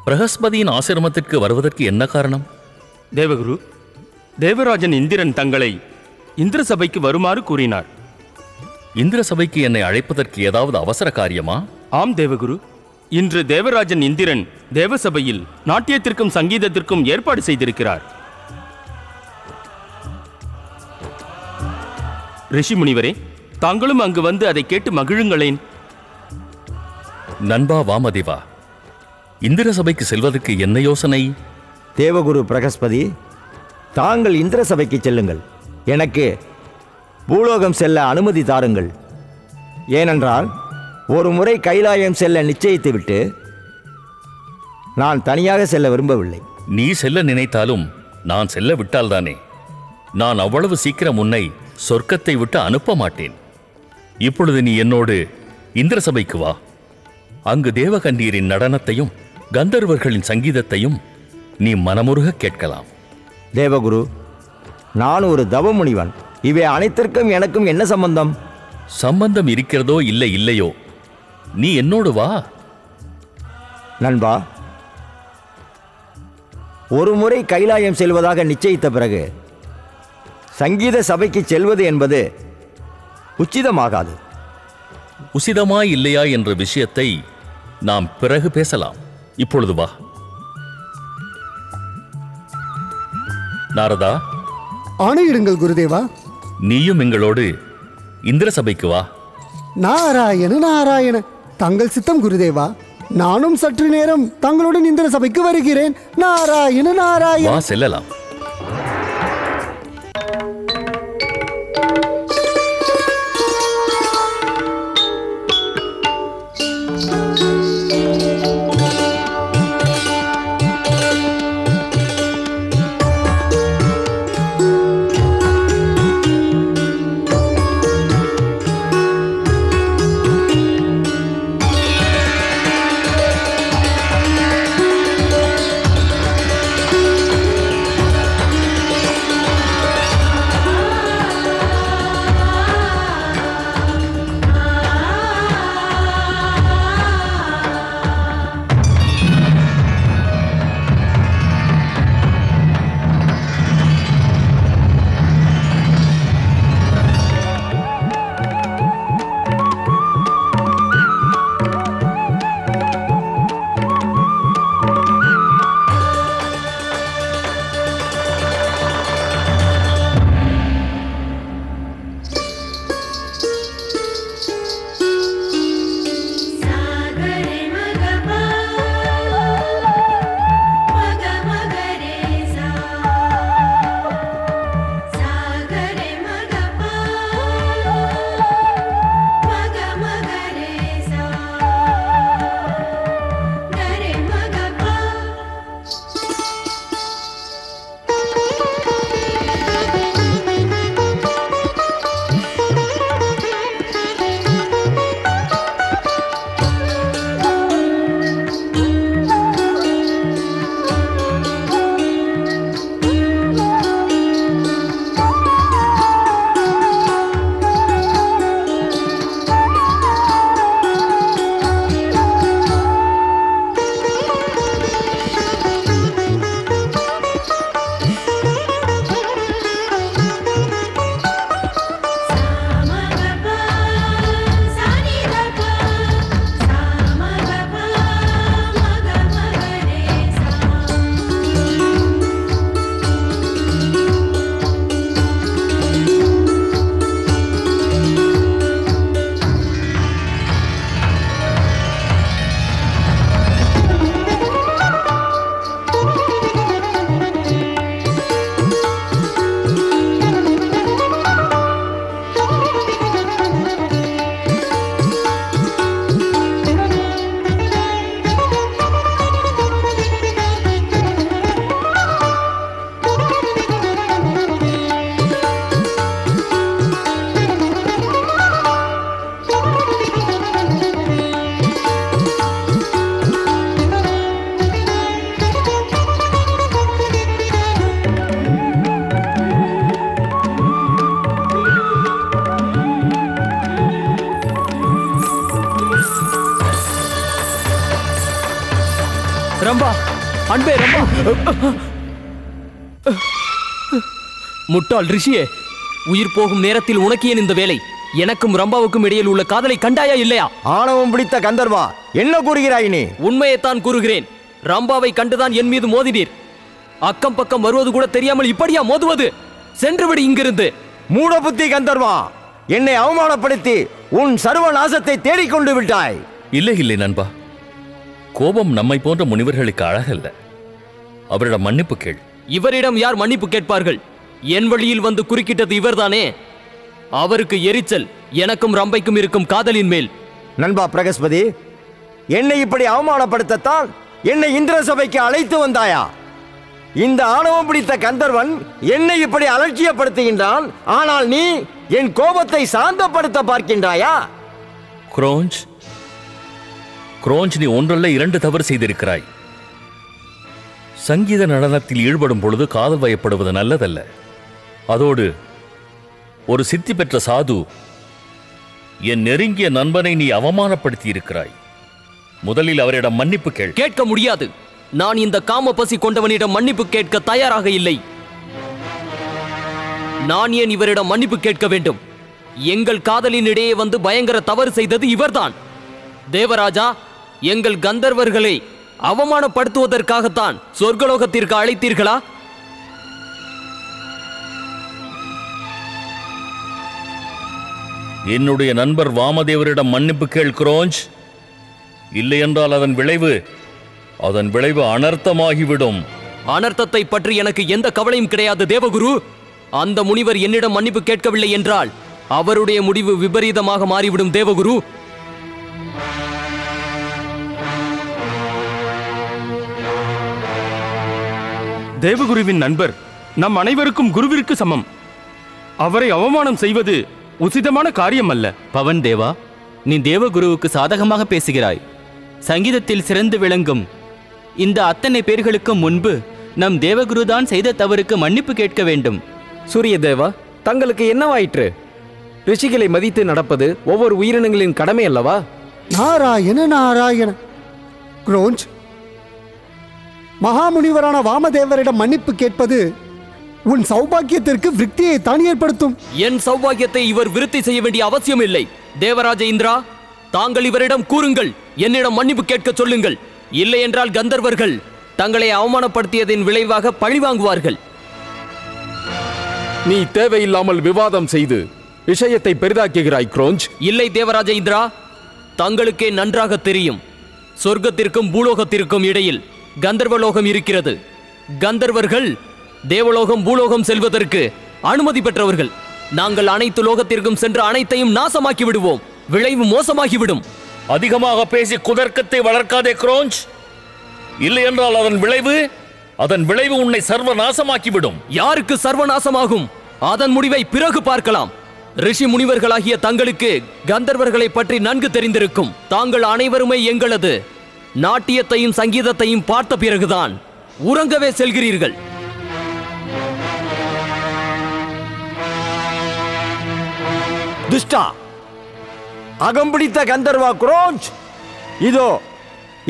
பிரகஸ்பதியின் ஆசிரமத்திற்கு வருவதற்கு என்ன காரணம்? தேவகுரு, தேவராஜன் இந்திரன் தங்களை இந்திர சபைக்கு வருமாறு கூறினார். இந்திர சபைக்கு என்னை அழைப்பதற்கு ஏதாவது அவசர காரியமா? ஆம் தேவகுரு, இன்று தேவராஜன் இந்திரன் தேவசபையில் நாட்டியத்திற்கும் சங்கீதத்திற்கும் ஏற்பாடு செய்திருக்கிறார். ரிஷி முனிவரே, தாங்களும் அங்கு வந்து அதை கேட்டு மகிழுங்களேன். நண்பா வாமதேவா, இந்திர சபைக்கு செல்வதற்கு என்ன யோசனை? தேவகுரு பிரகஸ்பதி, தாங்கள் இந்திர சபைக்கு செல்லுங்கள். எனக்கு பூலோகம் செல்ல அனுமதி தாருங்கள். ஏனென்றால் ஒரு முறை கைலாயம் செல்ல நிச்சயித்துவிட்டு நான் தனியாக செல்ல விரும்பவில்லை. நீ செல்ல நினைத்தாலும் நான் செல்ல விட்டால்தானே. நான் அவ்வளவு சீக்கிரம் உன்னை சொர்க்கத்தை விட்டு அனுப்ப மாட்டேன். இப்பொழுது நீ என்னோடு இந்திர சபைக்கு வா. அங்கு தேவகண்ணீரின் நடனத்தையும் கந்தர்வர்களின் சங்கீதத்தையும் நீ மனமுருக கேட்கலாம். தேவகுரு, நான் ஒரு தவமுனிவன். இவை அனைத்திற்கும் எனக்கும் என்ன சம்பந்தம்? சம்பந்தம் இருக்கிறதோ இல்லை இல்லையோ, நீ என்னோடு வா. நண்பா, ஒரு முறை கைலாயம் செல்வதாக நிச்சயித்த பிறகு சங்கீத சபைக்கு செல்வது என்பது உச்சிதமாகாது. உசிதமா இல்லையா என்ற விஷயத்தை நாம் பிறகு பேசலாம். இப்பொழுது வா. நாரதா, ஆணையிடுங்கள் குருதேவா. நீயும் எங்களோடு இந்திர சபைக்கு வா. நாராயண நாராயண, தங்கள் சித்தம் குருதேவா. நானும் சற்று நேரம் தங்களுடன் இந்திர சபைக்கு வருகிறேன். நாராயண நாராயண. வா, செல்லலாம். அன்பே ரம்பா! முட்டாள் ரிஷியே, உயிர் போகும் நேரத்தில் உனக்கு ஏன் இந்த வேலை? எனக்கும் ரம்பாவுக்கும் இடையில் உள்ள காதலை கண்டாயா இல்லையா? ஆணவம் பிடித்த கந்தர்வா, என்ன கூறுகிறாய் நீ? உண்மையைத்தான் கூறுகிறேன். ரம்பாவை கண்டுதான் என் மீது மோதினீர். அக்கம் பக்கம் வருவது கூட தெரியாமல் இப்படியா மோதுவது? சென்றுவிடு இங்கிருந்து. மூட புத்தி கந்தர்வா, என்னை அவமானப்படுத்தி உன் சர்வ நாசத்தை தேடிக்கொண்டு விட்டாய். இல்லை இல்லை நண்பா, கோபம் நம்மை போன்ற முனிவர்களுக்கு அழகல்ல. அவரிடம் மன்னிப்பு கேள். இவரிடம் யார் மன்னிப்பு கேட்பார்கள்? என் வழியில் வந்து குறுக்கிட்டது இவர்தானே. அவருக்கு எரிச்சல் எனக்கும் ரம்பைக்கும் இருக்கும் காதலின் மேல். நண்பா பிரகஸ்பதி, என்னை இப்படி அவமானப்படுத்தத்தான் என்னை இந்திர சபைக்கு அழைத்து வந்தாயா? இந்த ஆணவம் பிடித்த கந்தர்வன் என்னை இப்படி அலட்சியப்படுத்துகின்றான், ஆனால் நீ என் கோபத்தை சாந்தப்படுத்த பார்க்கின்றாயா? குரோஞ்ச், நீ ஒன்றல்ல 2 தவறு செய்திருக்கிறாய். சங்கீத நடனத்தில் ஈடுபடும் பொழுது காதல் வயப்படுவது நல்லதல்ல. அதோடு ஒரு சித்தி பெற்ற சாது, என் நெருங்கிய நண்பனை நீ அவமானப்படுத்தி இருக்கிறாய். முதலில் அவரிடம் மன்னிப்பு கேள். கேட்க முடியாது. நான் இந்த காம பசி கொண்டவனிடம் மன்னிப்பு கேட்க தயாராக இல்லை. நான் ஏன் இவரிடம் மன்னிப்பு கேட்க வேண்டும்? எங்கள் காதலின் இடையே வந்து பயங்கர தவறு செய்தது இவர்தான். தேவராஜா, எங்கள் கந்தர்வர்களை அவமானப்படுத்துவதற்காகத்தான் சொர்க்கலோகத்திற்கு அழைத்தீர்களா? என்னுடைய நண்பர் வாமதேவரிடம் மன்னிப்பு கேள் குரோஞ்ச். இல்லை என்றால் அதன் விளைவு அனர்த்தமாகிவிடும். அனர்த்தத்தை பற்றி எனக்கு எந்த கவலையும் கிடையாது தேவகுரு. அந்த முனிவர் என்னிடம் மன்னிப்பு கேட்கவில்லை என்றால் அவருடைய முடிவு விபரீதமாக மாறிவிடும் தேவகுரு. தேவகுருவின் நண்பர் நம் அனைவருக்கும் குருவிற்கு சமம். அவரை அவமானம் செய்வது உசிதமான காரியம் அல்ல. பவன் தேவா, நீ தேவகுருவுக்கு சாதகமாக பேசுகிறாய். சங்கீதத்தில் சிறந்து விளங்கும் இந்த அத்தனை பேர்களுக்கு முன்பு நம் தேவகுருதான் செய்த தவறுக்கு மன்னிப்பு கேட்க வேண்டும். சூரிய தேவா, தங்களுக்கு என்னவாயிற்று? ரிஷிகளை மதித்து நடப்பது ஒவ்வொரு உயிரினங்களின் கடமை அல்லவா? நாராயண நாராயண. குரோஞ்ச், மகாமுனிவரான வாமதேவரிடம் மன்னிப்பு கேட்பது உன் சௌபாக்கியத்திற்கு விருத்தியை தான் ஏற்படுத்தும். என் சௌபாக்கியத்தை இவர் விருத்தி செய்ய வேண்டிய அவசியம் இல்லை. தேவராஜ இந்திரா, தாங்கள் இவரிடம் கூறுங்கள், என்னிடம் மன்னிப்பு கேட்க சொல்லுங்கள். இல்லை என்றால் கந்தர்வர்கள் தங்களை அவமானப்படுத்தியதின் விளைவாக பழி வாங்குவார்கள். நீ தேவையில்லாமல் விவாதம் செய்து விஷயத்தை பெரிதாக்குகிறாய் குரோஞ்ச். இல்லை தேவராஜ இந்திரா, தங்களுக்கே நன்றாக தெரியும், சொர்க்கத்திற்கும் பூலோகத்திற்கும் இடையில் கந்தர்வலோகம் இருக்கிறது. கந்தர்வர்கள் தேவலோகம் பூலோகம் செல்வதற்கு அனுமதி பெற்றவர்கள். நாங்கள் அனைத்து லோகத்திற்கும் சென்று அனைத்தையும் நாசமாக்கி விடுவோம். விளைவு மோசமாகிவிடும். அதிகமாக பேசி குதர்க்கத்தை வளர்க்காதே குரோஞ்ச். இல்லை என்றால் அதன் விளைவு உன்னை சர்வநாசமாக்கிவிடும். யாருக்கு சர்வநாசமாகும்? அதன் முடிவை பிறகு பார்க்கலாம். ரிஷி முனிவர்களாகிய தங்களுக்கு கந்தர்வர்களை பற்றி நன்கு தெரிந்திருக்கும். தாங்கள் அனைவருமே எங்களது நாட்டியத்தையும் சங்கீதத்தையும் பார்த்த பிறகுதான் உறங்கவே செல்கிறீர்கள். துஷ்டா, அகம்பிடித்த கந்தர்வா குரோஞ்ச், இதோ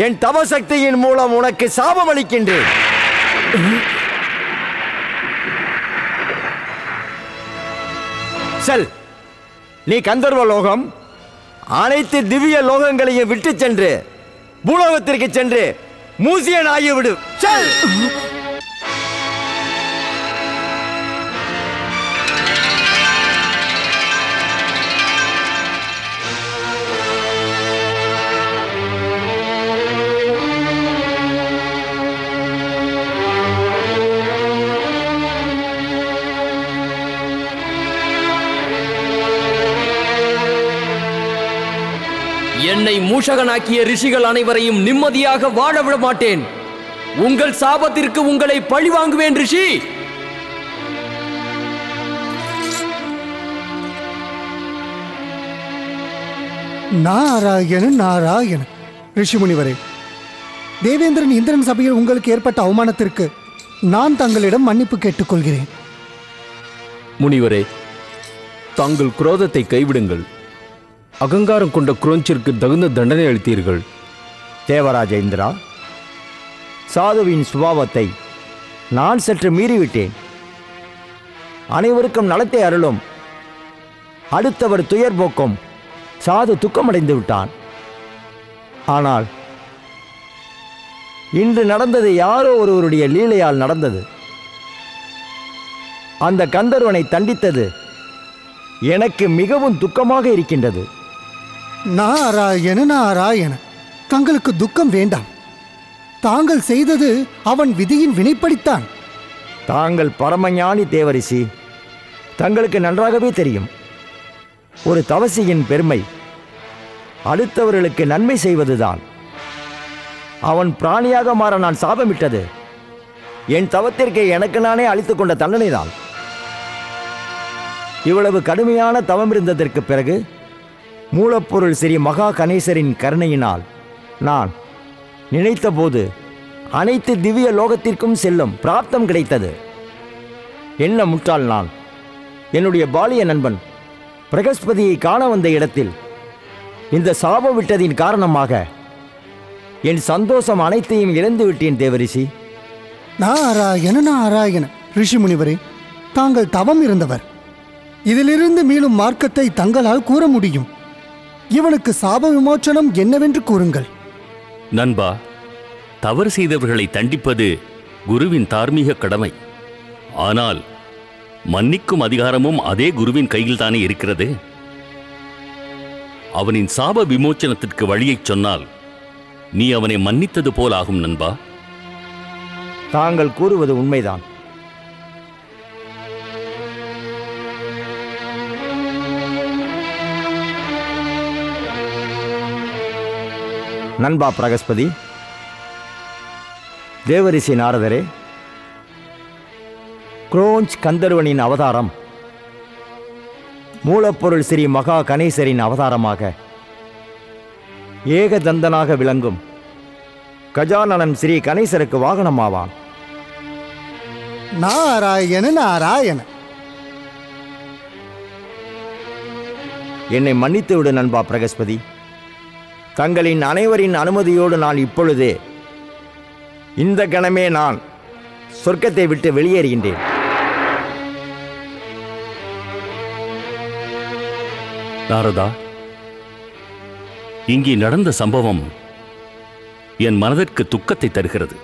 என் தவசக்தியின் மூலம் உனக்கு சாபம் அளிக்கின்றேன். செல், நீ கந்தர்வ லோகம் அனைத்து திவ்ய லோகங்களையும் விட்டு சென்று பூலோகத்திற்கு சென்று மூசியன் ஆகிவிடு. செல். என்னை மூஷகனாக்கிய ரிஷிகள் அனைவரையும் நிம்மதியாக வாழ விட மாட்டேன். உங்கள் சாபத்திற்கு உங்களை பழி வாங்குவேன் ரிஷி. நாராயண நாராயண. ரிஷிமுனிவரே, தேவேந்திரன் இந்திரன் சபையில் உங்களுக்கு ஏற்பட்ட அவமானத்திற்கு நான் தங்களிடம் மன்னிப்பு கேட்டுக்கொள்கிறேன். முனிவரே, தாங்கள் குரோதத்தை கைவிடுங்கள். அகங்காரம் கொண்ட குரோஞ்சிற்கு தகுந்த தண்டனை அளித்தீர்கள். தேவராஜ இந்திரா, சாதுவின் சுபாவத்தை நான் சற்று மீறிவிட்டேன். அனைவருக்கும் நலத்தை அருளும், அடுத்தவர் துயர் போக்கும் சாது துக்கமடைந்து விட்டான். ஆனால் இன்று நடந்தது யாரோ ஒருவருடைய லீலையால் நடந்தது. அந்த கந்தர்வனை தண்டித்தது எனக்கு மிகவும் துக்கமாக இருக்கின்றது. நாராயண நாராயண, தங்களுக்கு துக்கம் வேண்டாம். தாங்கள் செய்தது அவன் விதியின் வினைப்படித்தான். தாங்கள் பரமஞானி தேவரிசி, தங்களுக்கு நன்றாகவே தெரியும், ஒரு தவசியின் பெருமை அடுத்தவர்களுக்கு நன்மை செய்வதுதான். அவன் பிராணியாக மாற நான் சாபமிட்டது என் தவத்திற்கு எனக்கு நானே அளித்துக் கொண்ட தண்டனைதான். இவ்வளவு கடுமையான தவம் இருந்ததற்கு பிறகு மூலப்பொருள் ஸ்ரீ மகா கணேசரின் கருணையினால் நான் நினைத்தபோது அனைத்து திவ்ய லோகத்திற்கும் செல்லும் பிராப்தம் கிடைத்தது. என்ன முட்டாள் நான்! என்னுடைய பாலிய நண்பன் பிரகஸ்பதியை காண வந்த இடத்தில் இந்த சாபம் விட்டதின் காரணமாக என் சந்தோஷம் அனைத்தையும் இழந்து விட்டேன் தேவரிஷி. நாராயண நாராயண. ரிஷி முனிவரே, தாங்கள் தவம் இருந்தவர். இதிலிருந்து மீளும் மார்க்கத்தை தங்களால் கூற முடியும். இவனுக்கு சாப விமோச்சனம் என்னவென்று கூறுங்கள். நண்பா, தவறு செய்தவர்களை தண்டிப்பது குருவின் தார்மீக கடமை. ஆனால் மன்னிக்கும் அதிகாரமும் அதே குருவின் கையில்தானே இருக்கிறது. அவனின் சாப விமோச்சனத்திற்கு வழியைச் சொன்னால் நீ அவனை மன்னித்தது போல் ஆகும் நண்பா. தாங்கள் கூறுவது உண்மைதான். நண்பா பிரகஸ்பதி, தேவரிஷி நாரதரே, குரோஞ்ச் கந்தர்வனின் அவதாரம் மூலப்பொருள் ஸ்ரீ மகா கணேசரின் அவதாரமாக ஏகதந்தனாக விளங்கும் கஜானனன் ஸ்ரீ கணேசருக்கு வாகனமாவான். நாராயண நாராயண. என்னை மன்னித்து விடு நண்பா பிரகஸ்பதி. தங்களின் அனைவரின் அனுமதியோடு நான் இப்பொழுதே இந்த கணமே நான் சொர்க்கத்தை விட்டு வெளியேறுகின்றேன். நாரதா, இங்கே நடந்த சம்பவம் என் மனதிற்கு துக்கத்தை தருகிறது.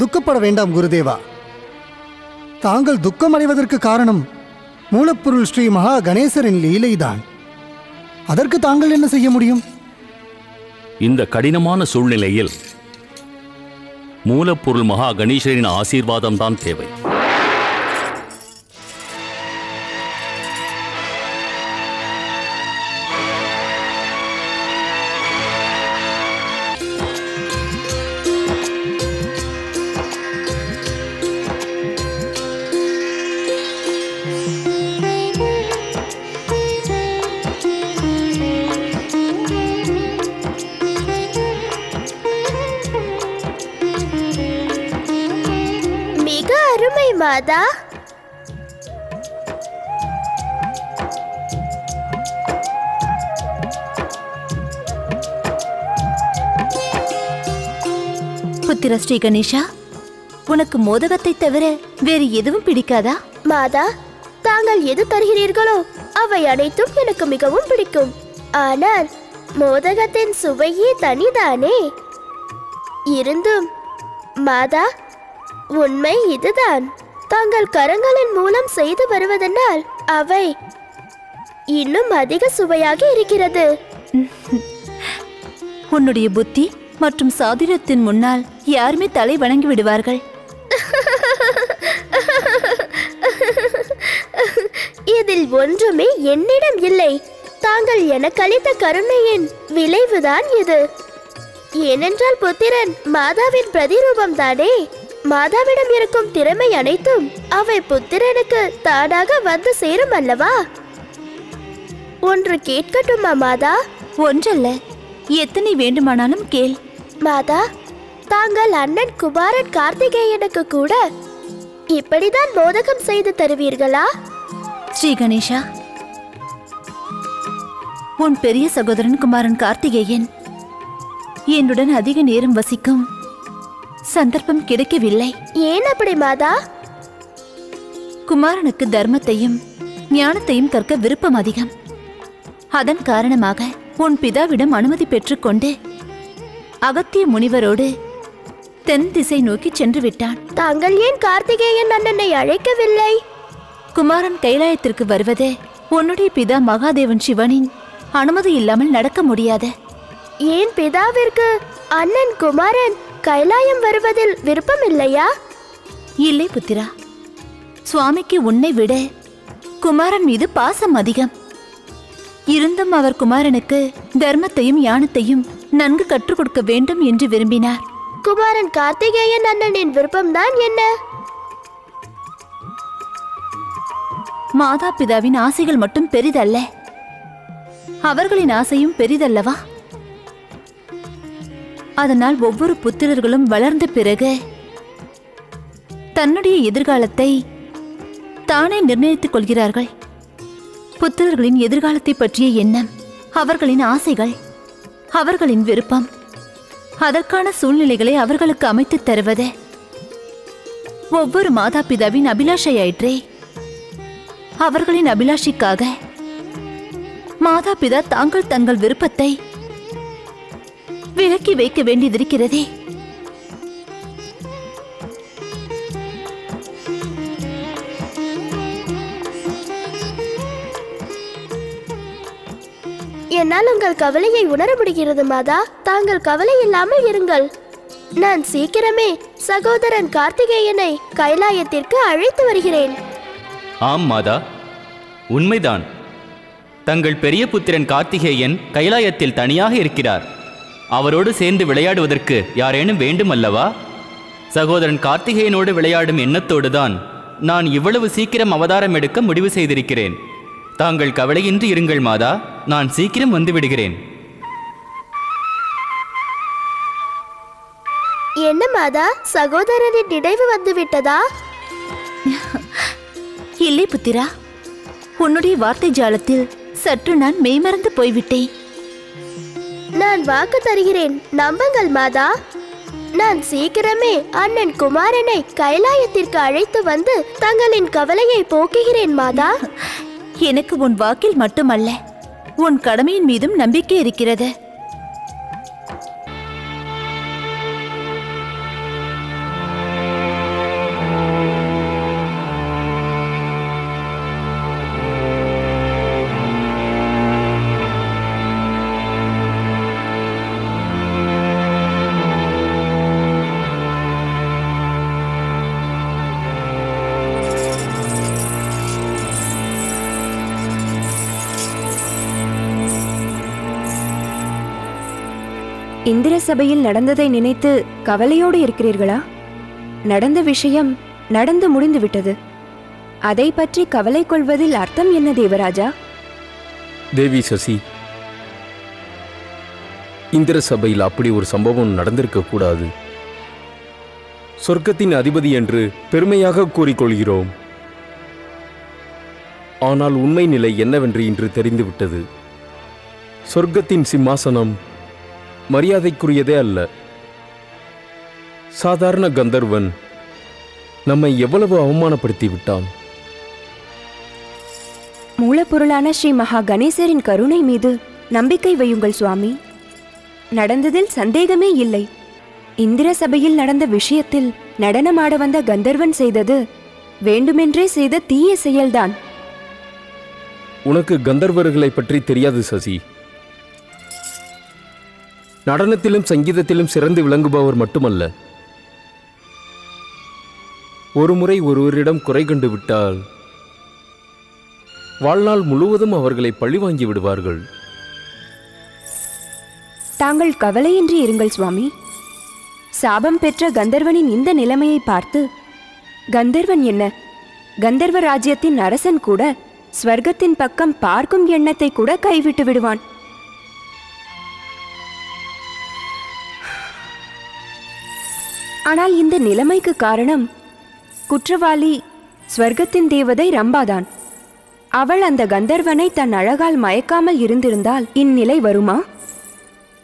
துக்கப்பட வேண்டாம் குருதேவா. தாங்கள் துக்கம் அடைவதற்கு காரணம் மூலப்பொருள் ஸ்ரீ மகா கணேசரின் லீலைதான். அதற்கு தாங்கள் என்ன செய்ய முடியும்? இந்த கடினமான சூழ்நிலையில் மூலப்பொருள் மகா கணேசரின் ஆசீர்வாதம் தான் தேவை. மாதா, புத்திர ஸ்ரீ கணேஷா, உனக்கு மோதகத்தை தவிர வேறு எதுவும் பிடிக்காதா? மாதா, தாங்கள் எது தருகிறீர்களோ அவை அனைத்தும் எனக்கு மிகவும் பிடிக்கும். ஆனால் மோதகத்தின் சுவையே தனிதானே. இருந்தும் மாதா, உண்மை இதுதான். தாங்கள் கரங்களின் மூலம் செய்து வருவதனால் அவை இன்னும் அதிக சுவையாக இருக்கிறது. உன்னுடைய புத்தி மற்றும் சாதுரியத்தின் முன்னால் யாருமே தலை வணங்கி விடுவார்கள். இதில் ஒன்றுமே என்னிடம் இல்லை. தாங்கள் எனக்கு அளித்த கருணையின் விளைவுதான் இது. ஏனென்றால் புத்திரன் மாதாவின் பிரதிரூபம் தானே. மாதாவிடம் இருக்கும் திறமை அனைத்தும் அவை புத்திரனுக்கு தானாக வந்து சேரும் அல்லவா? ஒன்று கேட்கட்டுமா மாதா? ஒன்றல்ல, எத்தனை வேண்டுமானாலும் கேள். மாதா, தாங்கள் அண்ணன் குமாரன் கார்த்திகேயனுக்கு கூட இப்படிதான் மோதகம் செய்து தருவீர்களா? ஸ்ரீ கணேஷா, உன் பெரிய சகோதரன் குமாரன் கார்த்திகேயன் என்னுடன் அதிக நேரம் வசிக்கும் சந்தர்ப்பம் கிடைக்கவில்லை. ஏன் அப்படி மாதா? குமாரனுக்கு தர்மத்தையும் ஞானத்தையும் கற்க விருப்பம் அதிகம். அதன் காரணமாக உன் பிதாவிடம் அனுமதி பெற்றுக்கொண்டு அகத்திய முனிவரோடு தென் திசை நோக்கி சென்று விட்டான். தாங்கள் ஏன் கார்த்திகேயன் அண்ணனை அழைக்கவில்லை? குமாரன் கைலாயத்திற்கு வருவது உன்னுடைய பிதா மகாதேவன் சிவனின் அனுமதி இல்லாமல் நடக்க முடியாது. ஏன் பிதாவிற்கு அண்ணன் குமாரன் கைலாயம் வருவதில் விருப்பம் இல்லையா? இல்லை புத்திரா, சுவாமிக்கு உன்னை விட குமாரன் மீது பாசம் அதிகம். இருந்தும் அவர் குமாரனுக்கு தர்மத்தையும் ஞானத்தையும் நன்கு கற்றுக் கொடுக்க வேண்டும் என்று விரும்பினார். குமாரன் கார்த்திகேயன் அண்ணனின் விருப்பம்தான் என்ன? மாதா பிதாவின் ஆசைகள் மட்டும் பெரிதல்ல, அவர்களின் ஆசையும் பெரிதல்லவா? அதனால் ஒவ்வொரு புத்திரர்களும் வளர்ந்த பிறகு தன்னுடைய எதிர்காலத்தை தானே நிர்ணயித்துக் கொள்கிறார்கள். புத்திரர்களின் எதிர்காலத்தை பற்றிய எண்ணம், அவர்களின் ஆசைகள், அவர்களின் விருப்பம், அதற்கான சூழ்நிலைகளை அவர்களுக்கு அமைத்து தருவது ஒவ்வொரு மாதா பிதாவின் அபிலாஷையாயிற்றே. அவர்களின் அபிலாஷிக்காக மாதா பிதா தாங்கள் தங்கள் விருப்பத்தை விலக்கி வைக்க வேண்டியதிருக்கிறதே. என்னால் உங்கள் கவலையை உணர முடிகிறது மாதா. தாங்கள் கவலை இல்லாமல் இருங்கள். நான் சீக்கிரமே சகோதரன் கார்த்திகேயனை கைலாயத்திற்கு அழைத்து வருகிறேன். ஆம் மாதா, உண்மைதான். தங்கள் பெரிய புத்திரன் கார்த்திகேயன் கைலாயத்தில் தனியாக இருக்கிறார். அவரோடு சேர்ந்து விளையாடுவதற்கு யாரேனும் வேண்டும் அல்லவா? சகோதரன் கார்த்திகேயனோடு விளையாடும் எண்ணத்தோடுதான் நான் இவ்வளவு சீக்கிரம் அவதாரம் எடுக்க முடிவு செய்திருக்கிறேன். தாங்கள் கவலையின்றி இருங்கள் மாதா, நான் சீக்கிரம் வந்து விடுகிறேன். என்ன மாதா, சகோதரனின் நினைவு வந்து விட்டதா? இல்லை புத்திரா, உன்னுடைய வார்த்தை ஜாலத்தில் சற்று நான் மெய்மறந்து போய்விட்டேன். நான் வாக்கு தருகிறேன், நம்புங்கள் மாதா. நான் சீக்கிரமே அண்ணன் குமாரனை கைலாயத்திற்கு அழைத்து வந்து தங்களின் கவலையை போக்குகிறேன் மாதா. எனக்கு உன் வாக்கில் மட்டுமல்ல, உன் கடமையின் மீதும் நம்பிக்கை இருக்கிறது. இந்திர சபையில் நடந்ததை நினைத்து கவலையோடு இருக்கிறீர்களா? நடந்த விஷயம் நடந்து முடிந்து விட்டது. அதை பற்றி கவலை கொள்வதில் அர்த்தம் என்ன தேவராஜா? தேவி சசி, இந்திர சபையில் அப்படி ஒரு சம்பவம் நடந்திருக்க கூடாது. சொர்க்கத்தின் அதிபதி என்று பெருமையாக கூறிக்கொள்கிறோம். ஆனால் உண்மை நிலை என்னவென்று இன்று தெரிந்துவிட்டது. சொர்க்கத்தின் சிம்மாசனம் மரியாதைக்குரியதே அல்ல. சாதாரண கந்தர்வன் நம்மை எவ்வளவு அவமானப்படுத்தி விட்டான். மூலப்பொருளான ஸ்ரீ மகா கணேசரின் கருணை மீது நம்பிக்கை வையுங்கள் சுவாமி. நடந்ததில் சந்தேகமே இல்லை. இந்திர சபையில் நடந்த விஷயத்தில் நடனமாட வந்த கந்தர்வன் செய்தது வேண்டுமென்றே செய்த தீய செயல்தான். உனக்கு கந்தர்வர்களை பற்றி தெரியாது சசி. நடனத்திலும் சங்கீதத்திலும் சிறந்து விளங்குபவர் மட்டுமல்ல, ஒருமுறை ஒருவரிடம் குறை கண்டு விட்டால் வாழ்நாள் முழுவதும் அவர்களை பழிவாங்கி விடுவார்கள். தாங்கள் கவலையின்றி இருங்கள் சுவாமி. சாபம் பெற்ற கந்தர்வனின் இந்த நிலைமையை பார்த்து, கந்தர்வன் என்ன, கந்தர்வ ராஜ்யத்தின் அரசன் கூட ஸ்வர்க்கத்தின் பக்கம் பார்க்கும் எண்ணத்தை கூட கைவிட்டு விடுவான். ஆனால் இந்த நிலைமைக்கு காரணம் குற்றவாளி ஸ்வர்க்கத்தின் தேவதை ரம்பாதான். அவள் அந்த கந்தர்வனை தன் அழகால் மயக்காமல் இருந்திருந்தால் இந்நிலை வருமா?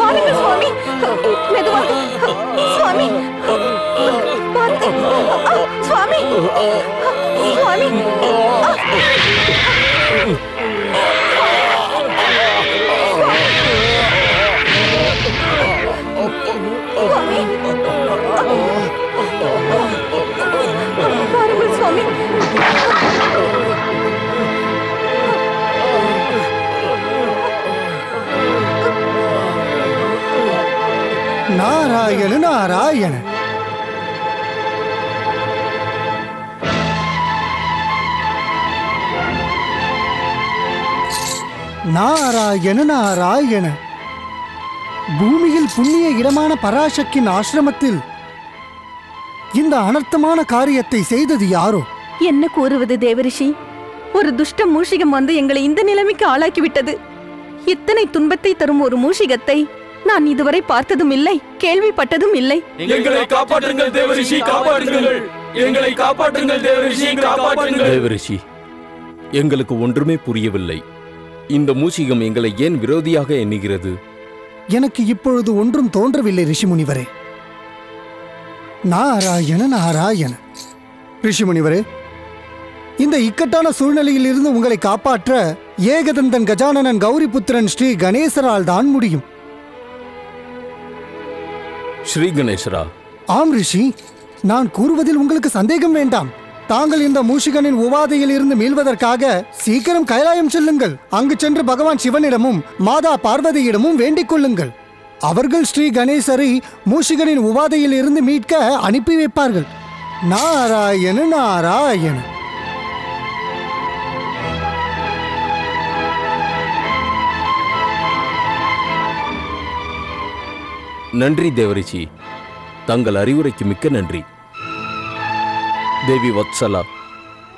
வாருங்கள் சுவாமி. மெதுவாக. சுவாமி. பார்த்து. சுவாமி. சுவாமி. பாருங்கள் சுவாமி. நாராயண நாராயண. நாராயண நாராயண. பூமியில் புண்ணிய இடமான பராசக்தியின் ஆசிரமத்தில் இந்த அனர்த்தமான காரியத்தை செய்தது யாரோ? என்ன கூறுவது தேவரிஷி? ஒரு துஷ்ட மூஷிகம் வந்து எங்களை இந்த நிலைமைக்கு ஆளாக்கிவிட்டது. இத்தனை துன்பத்தை தரும் ஒரு மூஷிகத்தை நான் இதுவரை பார்த்ததும் இல்லை, கேள்விப்பட்டதும் இல்லை. எங்களை காப்பாற்றுங்கள் தேவரிஷி, காப்பாற்றுங்கள். எங்களை காப்பாற்றுங்கள் தேவரிஷி, காப்பாற்றுங்கள். தேவரிஷி, எங்களுக்கு ஒன்றுமே புரியவில்லை. இந்த மூஷிகம் எங்களை ஏன் விரோதியாக எண்ணுகிறது? எனக்கு இப்பொழுது ஒன்றும் தோன்றவில்லை ரிஷிமுனிவரே. நாராயண நாராயண. ரிஷிமுனிவரே, இந்த இக்கட்டான சூழ்நிலையில் இருந்து உங்களை காப்பாற்ற ஏகதந்தன் கஜானனன் கௌரிபுத்திரன் ஸ்ரீ கணேசரால் தான் முடியும். ஸ்ரீ கணேசரா? ஆம் ரிஷி, நான் கூறுவதில் உங்களுக்கு சந்தேகம் வேண்டாம். தாங்கள் இந்த மூஷிகனின் உபாதையில் இருந்து மீள்வதற்காக சீக்கிரம் கைலாயம் செல்லுங்கள். அங்கு சென்று பகவான் சிவனிடமும் மாதா பார்வதியிடமும் வேண்டிக் கொள்ளுங்கள். அவர்கள் ஸ்ரீ கணேசரை மூஷிகனின் உபாதையில் இருந்து மீட்க அனுப்பி வைப்பார்கள். நாராயண நாராயண. நன்றி தேவரிஷி, தங்கள் அறிவுரைக்கு மிக்க நன்றி. தேவி வத்சலா,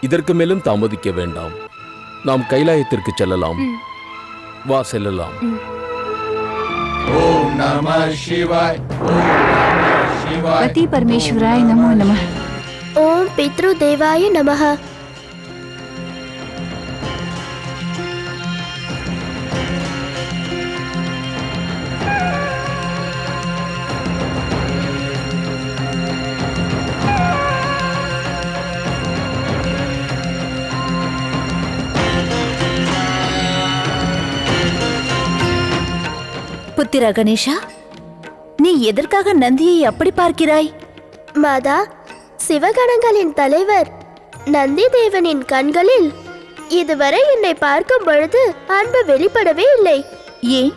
இதற்கு மேலும் தாமதிக்க வேண்டாம். நாம் கைலாயத்திற்கு செல்லலாம். வா செல்லலாம். ஓம் நம சிவாய். பதி பரமேஸ்வராய நமோ நமः. ஓம் பித்ரு தேவாய நமः. புத்திரா கணேஷா, நீ எதற்காக நந்தியை அப்படி பார்க்கிறாய்? மாதா, சிவகணங்களின் தலைவர் நந்தி தேவனின் கண்களில் இதுவரை என்னை பார்க்கும் பொழுது அன்பு வெளிப்படவே இல்லை. ஏன்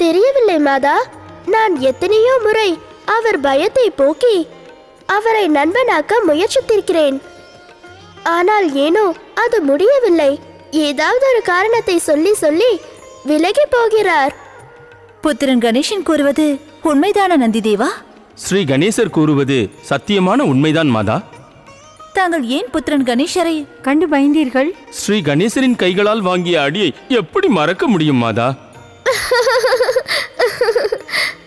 தெரியவில்லை மாதா. நான் எத்தனையோ முறை அவர் பயத்தை போக்கி அவரை நண்பனாக்க முயற்சித்திருக்கிறேன். ஆனால் ஏனோ அது முடியவில்லை. ஏதாவது ஒரு காரணத்தை சொல்லி சொல்லி விலகி போகிறார். புத்திரன் கணேசன் கூறுவது உண்மைதான நந்திதேவா? ஸ்ரீ கணேசர் கூறுவது சத்தியமான உண்மைதான் மாதா. தாங்கள் ஏன் புத்திரன் கணேசரை கண்டு பயந்தீர்கள்? ஸ்ரீ கணேசரின் கைகளால் வாங்கிய அடியை எப்படி மறக்க முடியும் மாதா?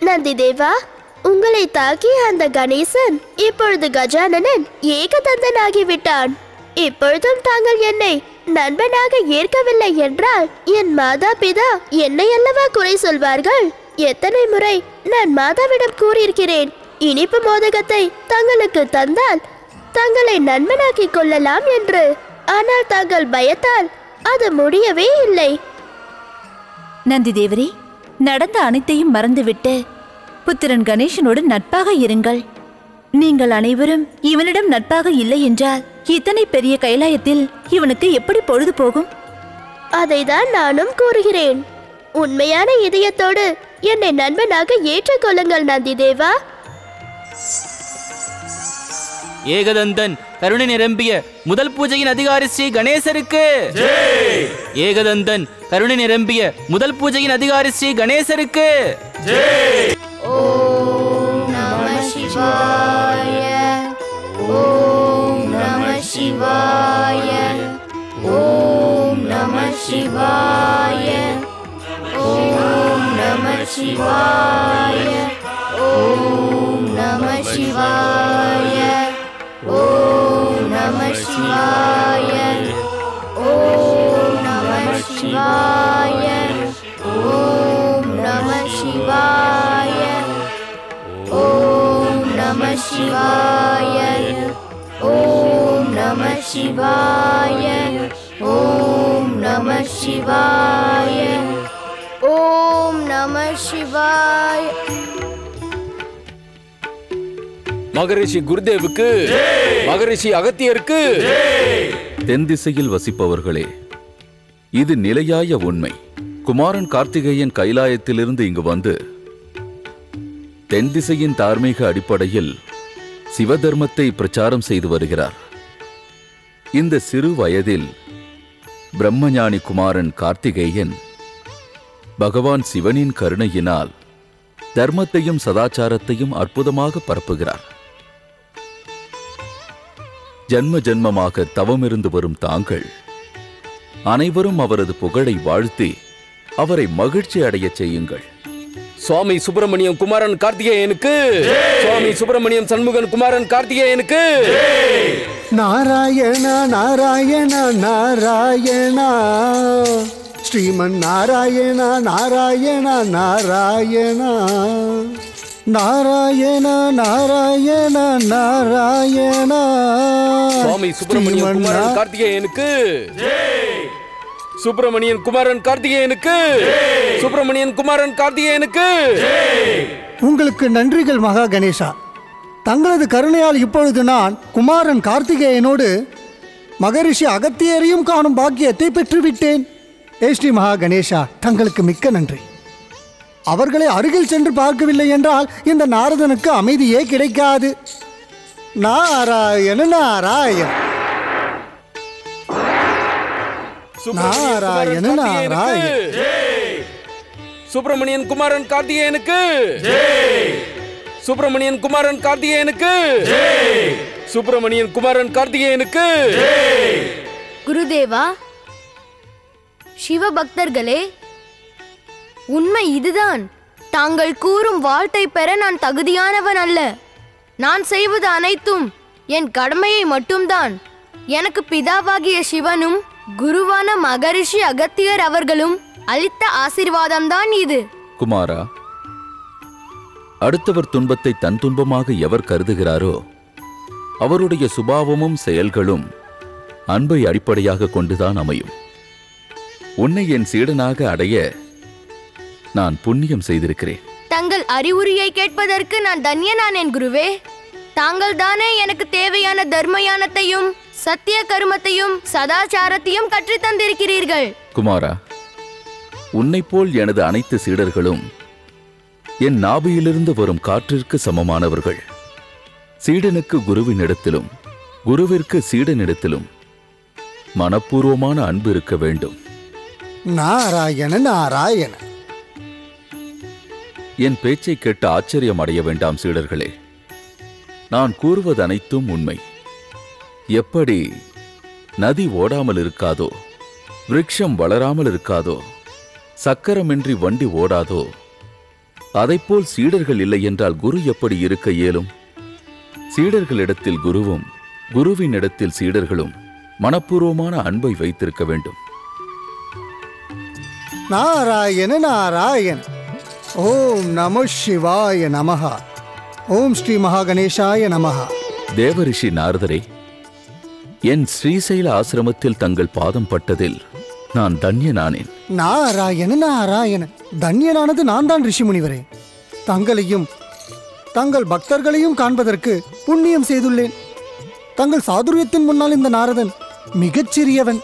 நந்தி தேவா, உங்களை தாக்கிய அந்த கணேசன் இப்பொழுது கஜானனன் ஏகதந்தன் ஆகிவிட்டான். இப்பொழுதும் தாங்கள் என்னை நண்பனாக ஏற்கவில்லை என்றால் என் மாதா பிதா என்னை அல்லவா குறை சொல்வார்கள்? எத்தனை முறை நான் மாதாவிடம் கூறியிருக்கிறேன், இனிப்பு மோதகத்தை தங்களுக்கு தந்தால் தங்களை நண்பனாக்கிக் கொள்ளலாம் என்று. ஆனால் தாங்கள் பயத்தால் அது முடியவே இல்லை. நந்தி தேவரே, நடந்த அனைத்தையும் மறந்துவிட்டு புத்திரன் கணேசனோடு நட்பாக இருங்கள். நீங்கள் அனைவரும் இவனிடம் நட்பாக இல்லை என்றால் இத்தனை பெரிய கைலாயத்தில் இவனுக்கு எப்படி பொழுது போகும்? அதைதான் நானும் கூறுகிறேன். உண்மையான இதயத்தோடு என்னை நண்பனாக ஏற்றுக்கொள்ளுங்கள் நந்தி தேவா. ஏகதந்தன் கருணை நிரம்பிய முதல் பூஜையின் அதிகாரி ஸ்ரீ கணேசருக்கு. ஏகதந்தன் கருணை நிரம்பிய முதல் பூஜையின் அதிகாரி ஸ்ரீ கணேசருக்கு. ஓம் நம சிவாய. ஓம் நம சிவாய. ஓம் நம சிவாய. ஓம் நம சிவாய. ஓம் நம சிவாய. ஓம் நம சிவாய. ஓம் நம சிவாய. ஓம் நம சிவாய. சிவாய ஓம் நம சிவாய ஓம் நம சிவாய ஓம் நம சிவாய. மகரிஷி குருதேவுக்கு, மகரிஷி அகத்தியருக்கு. தென் திசையில் வசிப்பவர்களே, இது நிலையாய உண்மை. குமாரன் கார்த்திகேயன் கைலாயத்திலிருந்து இங்கு வந்து தென் திசையின் தார்மீக அடிப்படையில் சிவதர்மத்தை பிரச்சாரம் செய்து வருகிறார். இந்த சிறு வயதில் பிரம்மஞானி குமாரன் கார்த்திகேயன் பகவான் சிவனின் கருணையினால் தர்மத்தையும் சதாச்சாரத்தையும் அற்புதமாக பரப்புகிறார். ஜன்ம ஜன்மமாக தவமிருந்து வரும் தாங்கள் அனைவரும் அவரது புகழை வாழ்த்தி அவரை மகிழ்ச்சி அடையச் செய்யுங்கள். சுவாமி சுப்பிரமணியம் குமாரன் கார்த்திகேயனுக்கு, சுவாமி சுப்பிரமணியம் சண்முகன் குமாரன் கார்த்திகேயனுக்கு. நாராயணா நாராயணா நாராயணா ஸ்ரீமன் நாராயணா நாராயணா நாராயணா நாராயணா நாராயணா நாராயணா. சுவாமி சுப்பிரமணியம் குமாரன் கார்த்திகேயனுக்கு, சுப்பிரமணியன் குமாரன் கார்த்திகேயனுக்கு, சுப்பிரமணியன் குமாரன் கார்த்திகேயனுக்கு. உங்களுக்கு நன்றிகள் மகா கணேசா. தங்களது கருணையால் இப்பொழுது நான் குமாரன் கார்த்திகேயனோடு மகரிஷி அகத்தியரையும் காணும் பாக்கியத்தை பெற்றுவிட்டேன். ஸ்ரீ மகா கணேசா, தங்களுக்கு மிக்க நன்றி. அவர்களை அருகில் சென்று பார்க்கவில்லை என்றால் இந்த நாரதனுக்கு அமைதியே கிடைக்காது. நாராயண நாராயண நாராயண நாராயண. சுப்பிரமணியன் குமாரன் கார்த்திகேயனுக்கு, சுப்பிரமணியன் குமாரன் கார்த்திகேயனுக்கு, சுப்பிரமணியன் குமாரன் கார்த்திகேயனுக்கு. குருதேவா, சிவபக்தர்களே, உண்மை இதுதான். தாங்கள் கூறும் வாழ்த்தை பெற நான் தகுதியானவன் அல்ல. நான் செய்வது அனைத்தும் என் கடமையை மட்டும்தான். எனக்கு பிதாவாகிய சிவனும் குருவான மகரிஷி அகத்தியர் அவர்களும் அளித்த ஆசீர்வாதம்தான் இது. குமாரா, அடுத்தவர் துன்பத்தை தன் துன்பமாக எவர் கருதுகிறாரோ அவருடைய சுபாவமும் செயல்களும் அன்பை அடிப்படையாக கொண்டுதான் அமையும். உன்னை என் சீடனாக அடைய நான் புண்ணியம் செய்திருக்கிறேன். தங்கள் அறிவுரையை கேட்பதற்கு நான் தன்யனானேன் குருவே. தாங்கள் தானே எனக்கு தேவையான தர்மயானத்தையும் சத்திய கருமத்தையும் சதாச்சாரத்தையும் கற்றுத் தந்திருக்கிறீர்கள். குமாரா, உன்னை போல் எனது அனைத்து சீடர்களும் என் நாபியிலிருந்து வரும் காற்றிற்கு சமமானவர்கள். சீடனுக்கு குருவினிடத்திலும் குருவிற்கு சீடனிடத்திலும் மனப்பூர்வமான அன்பு இருக்க வேண்டும். நாராயண நாராயண. என் பேச்சை கேட்டு ஆச்சரியம் அடைய வேண்டாம் சீடர்களே. நான் கூறுவது அனைத்தும் உண்மை. எப்படி நதி ஓடாமல் இருக்காதோ, விருட்சம் வளராமல் இருக்காதோ, சக்கரமின்றி வண்டி ஓடாதோ, அதைப்போல் சீடர்கள் இல்லை என்றால் குரு எப்படி இருக்க இயலும்? சீடர்களிடத்தில் குருவும் குருவினிடத்தில் சீடர்களும் மனப்பூர்வமான அன்பை வைத்திருக்க வேண்டும். நாராயண நாராயண. ஓம் நம சிவாய நமஹ. ஓம் ஸ்ரீ மகாகணேசாய நமஹ. தேவரிஷி நாரதரே, என் ஸ்ரீசைல ஆசிரமத்தில் தங்கள் பாதம் பட்டதில் நான் தன்யனானேன். நாராயண நாராயண. தன்யனானது நான் தான் ரிஷி முனிவரே. தங்களையும் தங்கள் பக்தர்களையும் காண்பதற்கு புண்ணியம் செய்துள்ளேன். தங்கள் சாதுரியத்தின் முன்னால் இந்த நாரதன் மிகச்சிறியவன்.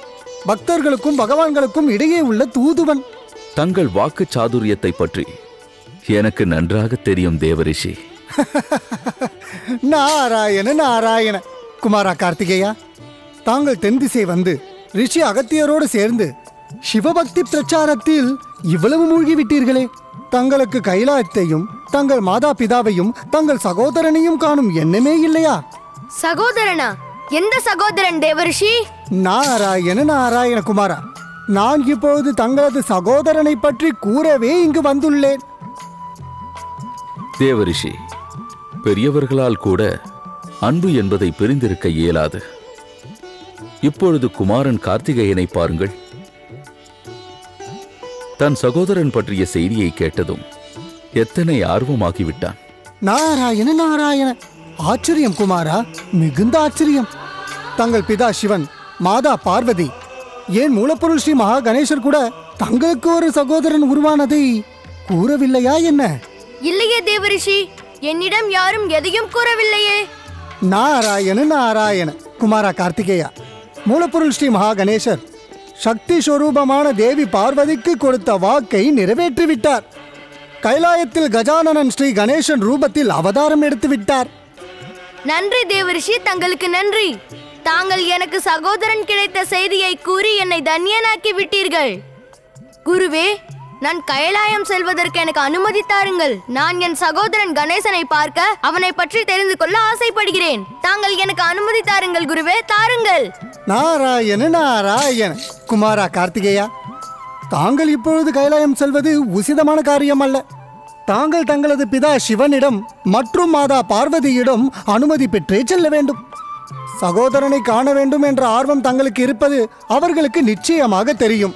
பக்தர்களுக்கும் பகவான்களுக்கும் இடையே உள்ள தூதுவன். தங்கள் வாக்கு சாதுரியத்தை பற்றி எனக்கு நன்றாக தெரியும் தேவரிஷி. நாராயண நாராயண. குமாரா கார்த்திகேயா, தாங்கள் தென் திசை வந்து ரிஷி அகத்தியரோடு சேர்ந்து சிவபக்தி பிரச்சாரத்தில் இவ்வளவு மூழ்கி விட்டீர்களே. தங்களுக்கு கைலாயத்தையும் தங்கள் மாதா பிதாவையும் தங்கள் சகோதரனையும் காணும் எண்ணமே இல்லையா? சகோதரனா? எந்த சகோதரன் தேவரிஷி? நாராயண நாராயண குமாரா, நான் இப்பொழுது தங்களது சகோதரனை பற்றி கூறவே இங்கு வந்துள்ளேன். தேவரிஷி, பெரியவர்களால் கூட அன்பு என்பதை பிரிந்திருக்க இயலாது. இப்பொழுது குமாரன் கார்த்திகேயனை பாருங்கள். தன் சகோதரன் பற்றிய செய்தியை கேட்டதும் எத்தனை ஆர்வமாகிவிட்டான். நாராயண நாராயண. ஆச்சரியம் குமாரா, மிகுந்த ஆச்சரியம். தங்கள் பிதா சிவன், மாதா பார்வதி, ஏன் மூலப்பொருள் ஸ்ரீ மகா கணேசர் கூட தங்களுக்கு ஒரு சகோதரன் உருவானதை கூறவில்லையா என்ன? இல்லையே தேவரிஷி, என்னிடம் யாரும் எதையும் கூறவில்லையே. நாராயண நாராயண. குமாரா கார்த்திகேயா, மூலப்பொருள் ஸ்ரீ மகா கணேசர் சக்தி ஸ்வரூபமான தேவி பார்வதிக்கு கொடுத்த வாக்கை நிறைவேற்றிவிட்டார். கைலாயத்தில் கஜானனன் ஸ்ரீ கணேசன் ரூபத்தில் அவதாரம் எடுத்து விட்டார். நன்றி தேவரிஷி, தங்களுக்கு நன்றி. தாங்கள் எனக்கு சகோதரன் கிடைத்த செய்தியை கூறி என்னை தன்யனாக்கி விட்டீர்கள். குருவே, நான் கைலாயம் செல்வதற்கு எனக்கு அனுமதி தாருங்கள். நான் என் சகோதரன் கணேசனை பார்க்க, அவனை பற்றி தெரிந்து கொள்ள ஆசைப்படுகிறேன். தாங்கள் எனக்கு அனுமதி தாருங்கள் குருவே, தாருங்கள். நாராயண நாராயண. குமாரா கார்த்திகேயா, தாங்கள் இப்பொழுது கைலாயம் செல்வது உசிதமான காரியம் அல்ல. தாங்கள் தங்களது பிதா சிவனிடம் மற்றும் மாதா பார்வதியிடம் அனுமதி பெற்றே செல்ல வேண்டும். சகோதரனை காண வேண்டும் என்ற ஆர்வம் தங்களுக்கு இருப்பது அவர்களுக்கு நிச்சயமாக தெரியும்.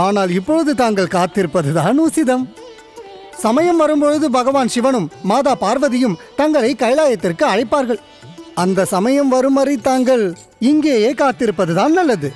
ஆனால் இப்பொழுது தாங்கள் காத்திருப்பதுதான் உசிதம். சமயம் வரும்பொழுது பகவான் சிவனும் மாதா பார்வதியும் தங்களை கைலாயத்திற்கு அழைப்பார்கள். அந்த சமயம் வரும் வரை தாங்கள் இங்கேயே காத்திருப்பதுதான் நல்லது.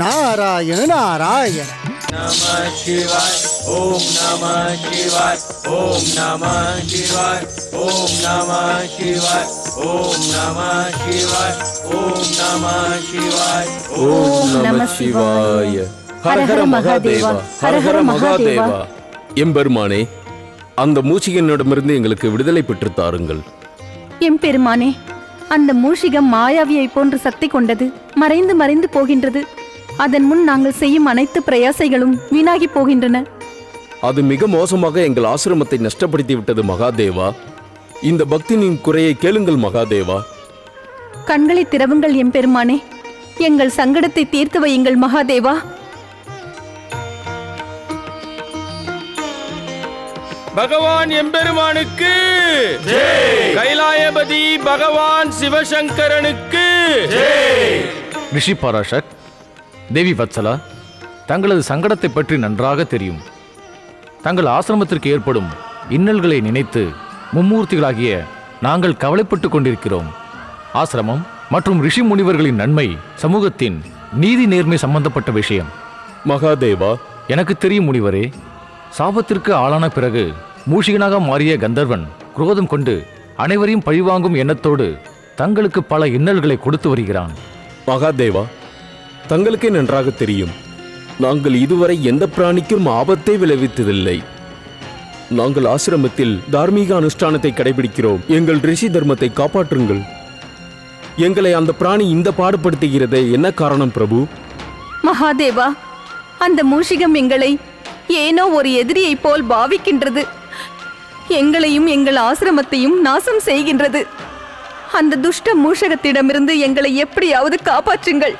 நாராயண நாராயண. நமः சிவாய. ஓம் நமः சிவாய. ஓம் நமः சிவாய. ஓம் நமः சிவாய. ஓம் நமः சிவாய. ஓம் நமः சிவாய. ஓம் நமः சிவாய. ஹர ஹர மகாதேவா, ஹர ஹர மகாதேவா. எம்பெருமானே, அந்த மூஷிகனிடமிருந்து எங்களுக்கு விடுதலை பெற்று தாருங்கள். எம்பெருமானே, அந்த மூஷிகம் மாயாவியை போன்று சக்தி கொண்டது, மறைந்து மறைந்து போகின்றது. அதன் முன் நாங்கள் செய்யும் அனைத்து பிரயாசைகளும் வீணாகி போகின்றன. அது மிக மோசமாக எங்கள் ஆசிரமத்தை நஷ்டப்படுத்தி விட்டது மகாதேவா. இந்த பக்தியின் குறையை கேளுங்கள் மகாதேவா. கண்களை திறவுங்கள் எம்பெருமானே, எங்கள் சங்கடத்தை தீர்த்து வையுங்கள் மகாதேவா. பகவான் எம்பெருமானுக்கு கைலாயபதி பகவான் சிவசங்கரனுக்கு. ரிஷி பராசக், தேவி வத்சலா, தங்களது சங்கடத்தை பற்றி நன்றாக தெரியும். தங்கள் ஆசிரமத்திற்கு ஏற்படும் இன்னல்களை நினைத்து மும்மூர்த்திகளாகிய நாங்கள் கவலைப்பட்டு கொண்டிருக்கிறோம். ஆசிரமம் மற்றும் ரிஷி முனிவர்களின் நன்மை சமூகத்தின் நீதி நேர்மை சம்பந்தப்பட்ட விஷயம். மகாதேவா, எனக்கு தெரியும் முனிவரே. சாபத்திற்கு ஆளான பிறகு மூஷிகனாக மாறிய கந்தர்வன் குரோதம் கொண்டு அனைவரையும் பழிவாங்கும் எண்ணத்தோடு தங்களுக்கு பல இன்னல்களை கொடுத்து வருகிறான். மகாதேவா, தங்களுக்கே நன்றாக தெரியும், நாங்கள் இதுவரை எந்த பிராணிக்கும் ஆபத்தை விளைவித்ததில்லை. நாங்கள் ஆசிரமத்தில் தார்மீக அனுஷ்டானத்தை கடைபிடிக்கிறோம். எங்கள் ரிஷி தர்மத்தை காப்பாற்றுங்கள். எங்களை அந்த பிராணி இந்த பாடுபடுத்துகிறதே என்ன காரணம் பிரபு? மகாதேவா, அந்த மூஷிகம் எங்களை ஏனோ ஒரு எதிரியை போல் பாவிக்கின்றது. எங்களையும் எங்கள் ஆசிரமத்தையும் நாசம் செய்கின்றது. அந்த துஷ்ட மூஷகத்திடமிருந்து எங்களை எப்படியாவது காப்பாற்றுங்கள்.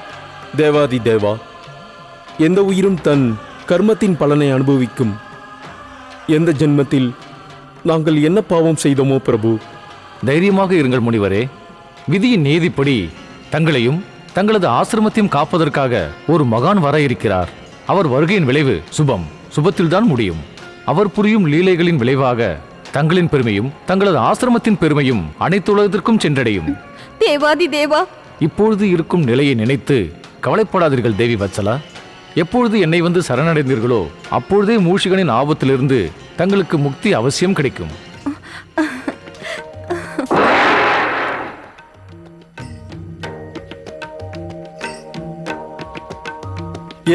தேவாதி தேவா, எந்த உயிரும் தன் கர்மத்தின் பலனை அனுபவிக்கும். எந்த ஜென்மத்தில் நாங்கள் என்ன பாவம் செய்தோமோ பிரபு? தைரியமாக இருங்கள் முனிவரே. விதியின் நீதிப்படி தங்களையும் தங்களது ஆசிரமத்தையும் காப்பதற்காக ஒரு மகான் வர இருக்கிறார். அவர் வருகையின் விளைவு சுபம், சுபத்தில்தான் முடியும். அவர் புரியும் லீலைகளின் விளைவாக தங்களின் பெருமையும் தங்களது ஆசிரமத்தின் பெருமையும் அனைத்து உலகத்திற்கும் சென்றடையும். தேவாதி தேவா, இப்பொழுது இருக்கும் நிலையை நினைத்து கவலைப்படாதீர்கள் தேவி வத்சலா. எப்பொழுது என்னை வந்து சரணடைந்தீர்களோ அப்பொழுதே மூஷிகனின் ஆபத்திலிருந்து தங்களுக்கு முக்தி அவசியம் கிடைக்கும்.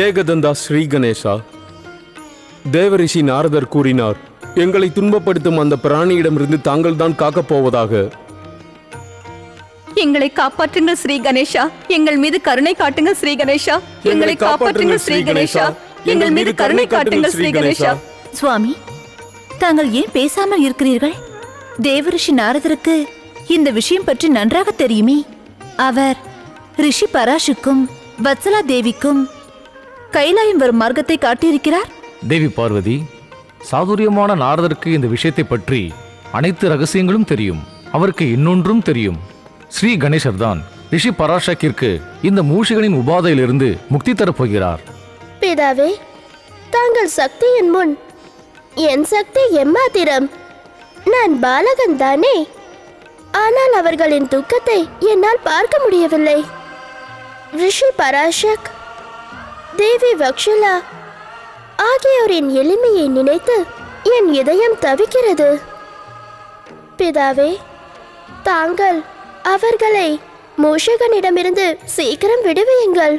ஏகதந்தா ஸ்ரீ கணேசா, தேவரிஷி நாரதர் கூறினார், எங்களை துன்பப்படுத்தும் அந்த பிராணியிடமிருந்து தாங்கள் தான் காக்கப் போவதாக. எங்களை காப்பாற்றுங்கள் ஸ்ரீ கணேசா. எங்கள் மீது கருணை காட்டுங்கள் ஸ்ரீ கணேசா. எங்களை காப்பாற்றுங்கள் ஸ்ரீ கணேசா. எங்கள் மீது கருணை காட்டுங்கள் ஸ்ரீ கணேசா. சுவாமி, தாங்கள் ஏன் பேசாமல் இருக்கிறீர்கள்? தேவரிஷி நாரதருக்கு இந்த விஷயம் பற்றி நன்றாக தெரியுமே. அவர் ரிஷி பராசுக்கும் வத்சலா தேவிக்கும் கைலாயம் வரும் மார்க்கத்தை காட்டியிருக்கிறார். தேவி பார்வதி, சாதுரியமான நாரதருக்கு இந்த விஷயத்தை பற்றி அனைத்து ரகசியங்களும் தெரியும். அவருக்கு இன்னொன்றும் தெரியும். ஸ்ரீ கணேசர் தான் ரிஷி பராசக்கிற்கு இந்த மூஷிகனின் உபாதையிலிருந்து முக்தி தரப்போகிறார். பிதாவே, தாங்கள் சக்தியின் முன் என் சக்தி எம்மாத்திரம்? நான் பாலகன் தானே. ஆனால் அவர்களின் துக்கத்தை என்னால் பார்க்க முடியவில்லை. ரிஷி பராசக், தேவி வக்ஷலா ஆகியோரின் எளிமையை நினைத்து என் இதயம் தவிக்கிறது. பிதாவே, தாங்கள் அவர்களை மூஷகனிடமிருந்து சீக்கிரம் விடுவியுங்கள்.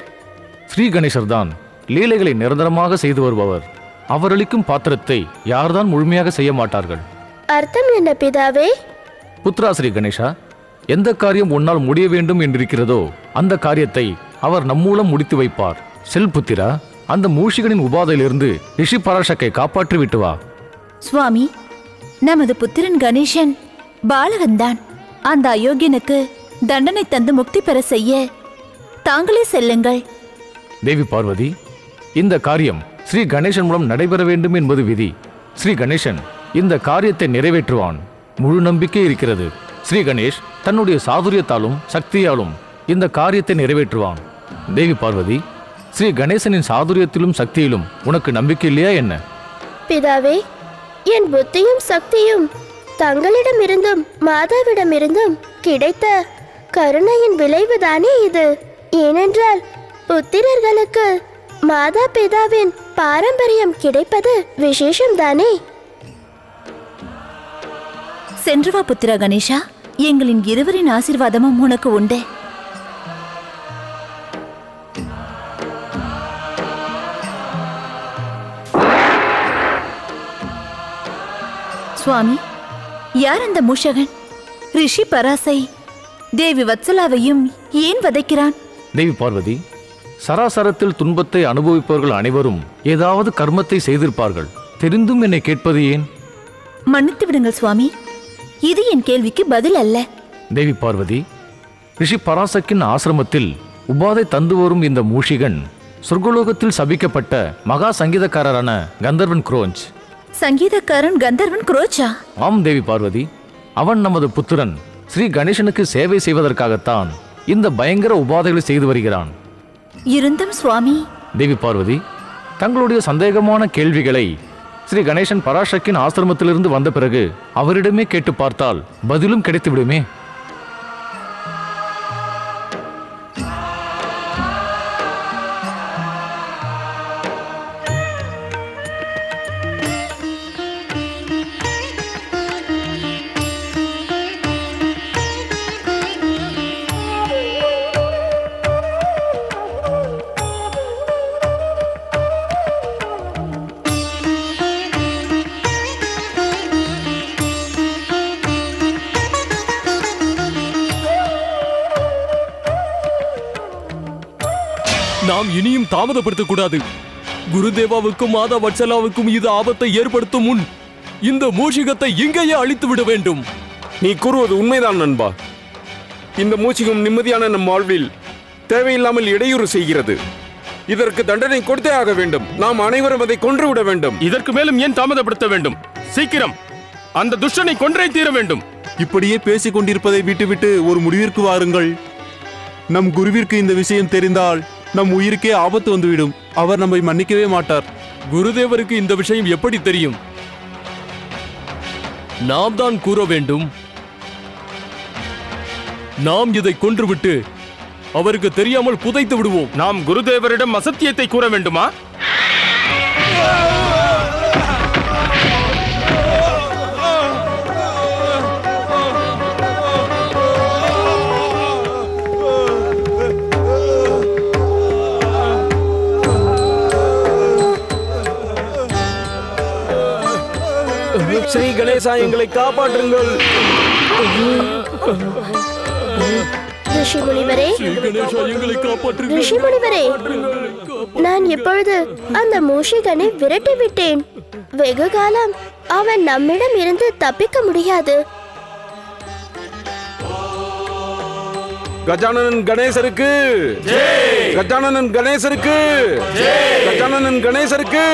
ஸ்ரீ கணேசர் தான் லீலைகளை நிரந்தரமாக செய்து வருபவர். அவரளிக்கும் பாத்திரத்தை யார்தான் முழுமையாக செய்ய மாட்டார்கள். அர்த்தம் என்ன பிதாவே? புத்ரா ஸ்ரீ கணேஷா, எந்த காரியம் உன்னால் முடிய வேண்டும் என்றிருக்கிறதோ அந்த காரியத்தை அவர் நம்மூலம் முடித்து வைப்பார். செல் புத்திரா, அந்த மூஷிகனின் உபாதையிலிருந்து ரிஷி பராசக்கை காப்பாற்றி விட்டு வா. சுவாமி, நமது புத்திரன் கணேசன் பாலகன்தான். அந்த அயோக்கியனுக்கு தண்டனை தந்து முக்தி பெற செய்ய தாங்களே செல்லுங்கள். தேவி பார்வதி, இந்த காரியம் ஸ்ரீ கணேசன் மூலம் நடைபெற வேண்டும் என்பது விதி. ஸ்ரீ கணேசன் இந்த காரியத்தை நிறைவேற்றுவான். முழு நம்பிக்கை இருக்கிறது. ஸ்ரீ கணேஷ் தன்னுடைய சாதுரியத்தாலும் சக்தியாலும் இந்த காரியத்தை நிறைவேற்றுவான். தேவி பார்வதி, ஸ்ரீ கணேசனின் சாதுரியத்திலும் சக்தியிலும் உனக்கு நம்பிக்கை இல்லையா என்ன? பிதாவே, என் புத்தியும் சக்தியும் தங்களிடமிருந்தும் மாதாவிடமிருந்தும் கிடைத்த கருணையின் விளைவுதானே இது. ஏனென்றால் புத்திரர்களுக்கு மாதா பிதாவின் பாரம்பரியம் கிடைப்பது விசேஷம்தானே. சென்று வா புத்திரா கணேஷா, எங்களின் இருவரின் ஆசீர்வாதமும் உனக்கு உண்டு. சுவாமி, யார் அந்த மூஷகன்? ரிஷி பராசை தேவி வத்சலாவையும் ஏன் வதைக்கிறான்? தேவி பார்வதி, சராசரத்தில் துன்பத்தை அனுபவிப்பவர்கள் அனைவரும் ஏதாவது கர்மத்தை செய்திருப்பார்கள். தெரிந்தும் என்னை கேட்பது ஏன்? மன்னித்து விடுங்கள் சுவாமி, இது என் கேள்விக்கு பதில் அல்ல. தேவி பார்வதி, ரிஷி பராசக்கின் ஆசிரமத்தில் உபாதை தந்து வரும் இந்த மூஷிகன் சொர்க்கலோகத்தில் சபிக்கப்பட்ட மகா சங்கீதக்காரரான கந்தர்வன் குரோஞ்ச். சங்கீதக்காரன் கந்தர்வன் குரோச்சா? ஆம் தேவி பார்வதி, அவன் நமது புத்திரன் ஸ்ரீ கணேசனுக்கு சேவை செய்வதற்காகத்தான் இந்த பயங்கர உபாதைகளை செய்து வருகிறான். இருந்தும் சுவாமி. தேவி பார்வதி, தங்களுடைய சந்தேகமான கேள்விகளை ஸ்ரீ கணேசன் பராசக்கின் ஆசிரமத்திலிருந்து வந்த பிறகு அவரிடமே கேட்டு பார்த்தால் பதிலும் கிடைத்து விடுமே. நாம் இனியும் தாமதப்படுத்தக் கூடாது. குருதேவாவுக்கும் மாதா வத்சலாவுக்கும் இது ஆபத்தை ஏற்படுத்தும் முன் இந்த மூஷிகத்தை இங்கேயே அழித்து விட வேண்டும். நீ கூறுவது உண்மைதான் நண்பா. இந்த மூஷிகம் நிம்மதியான நம் வாழ்வில் தேவையில்லாமல் இடையூறு செய்கிறது. இதற்கு தண்டனை கொடுத்தே ஆக வேண்டும். நாம் அனைவரும் அதை கொன்றுவிட வேண்டும். இதற்கு மேலும் ஏன் தாமதப்படுத்த வேண்டும்? சீக்கிரம் அந்த துஷ்டனை கொன்றே தீர வேண்டும். இப்படியே பேசிக் கொண்டிருப்பதை விட்டுவிட்டு ஒரு முடிவிற்கு வாருங்கள். நம் குருவிற்கு இந்த விஷயம் தெரிந்தால் நம் உயிருக்கே ஆபத்து வந்துவிடும். அவர் நம்மை மன்னிக்கவே மாட்டார். குருதேவருக்கு இந்த விஷயம் எப்படி தெரியும்? நாம் தான் கூற வேண்டும். நாம் இதை கொன்றுவிட்டு அவருக்கு தெரியாமல் புதைத்து விடுவோம். நாம் குருதேவரிடம் அசத்தியத்தை கூற வேண்டுமா? ஸ்ரீ கணேசா, எங்களை காப்பாற்றுங்கள். ரிஷிமுனிவரே, ரிஷிமுனிவரே, நான் இப்பொழுது அந்த மூஷிகனை விரட்டி விட்டேன். வெகு காலம் அவன் நம்மிடம் இருந்து தப்பிக்க முடியாது. கஜானனன் கணேசருக்கு, கஜானனன் கணேசருக்கு, கஜானனன் கணேசருக்கு.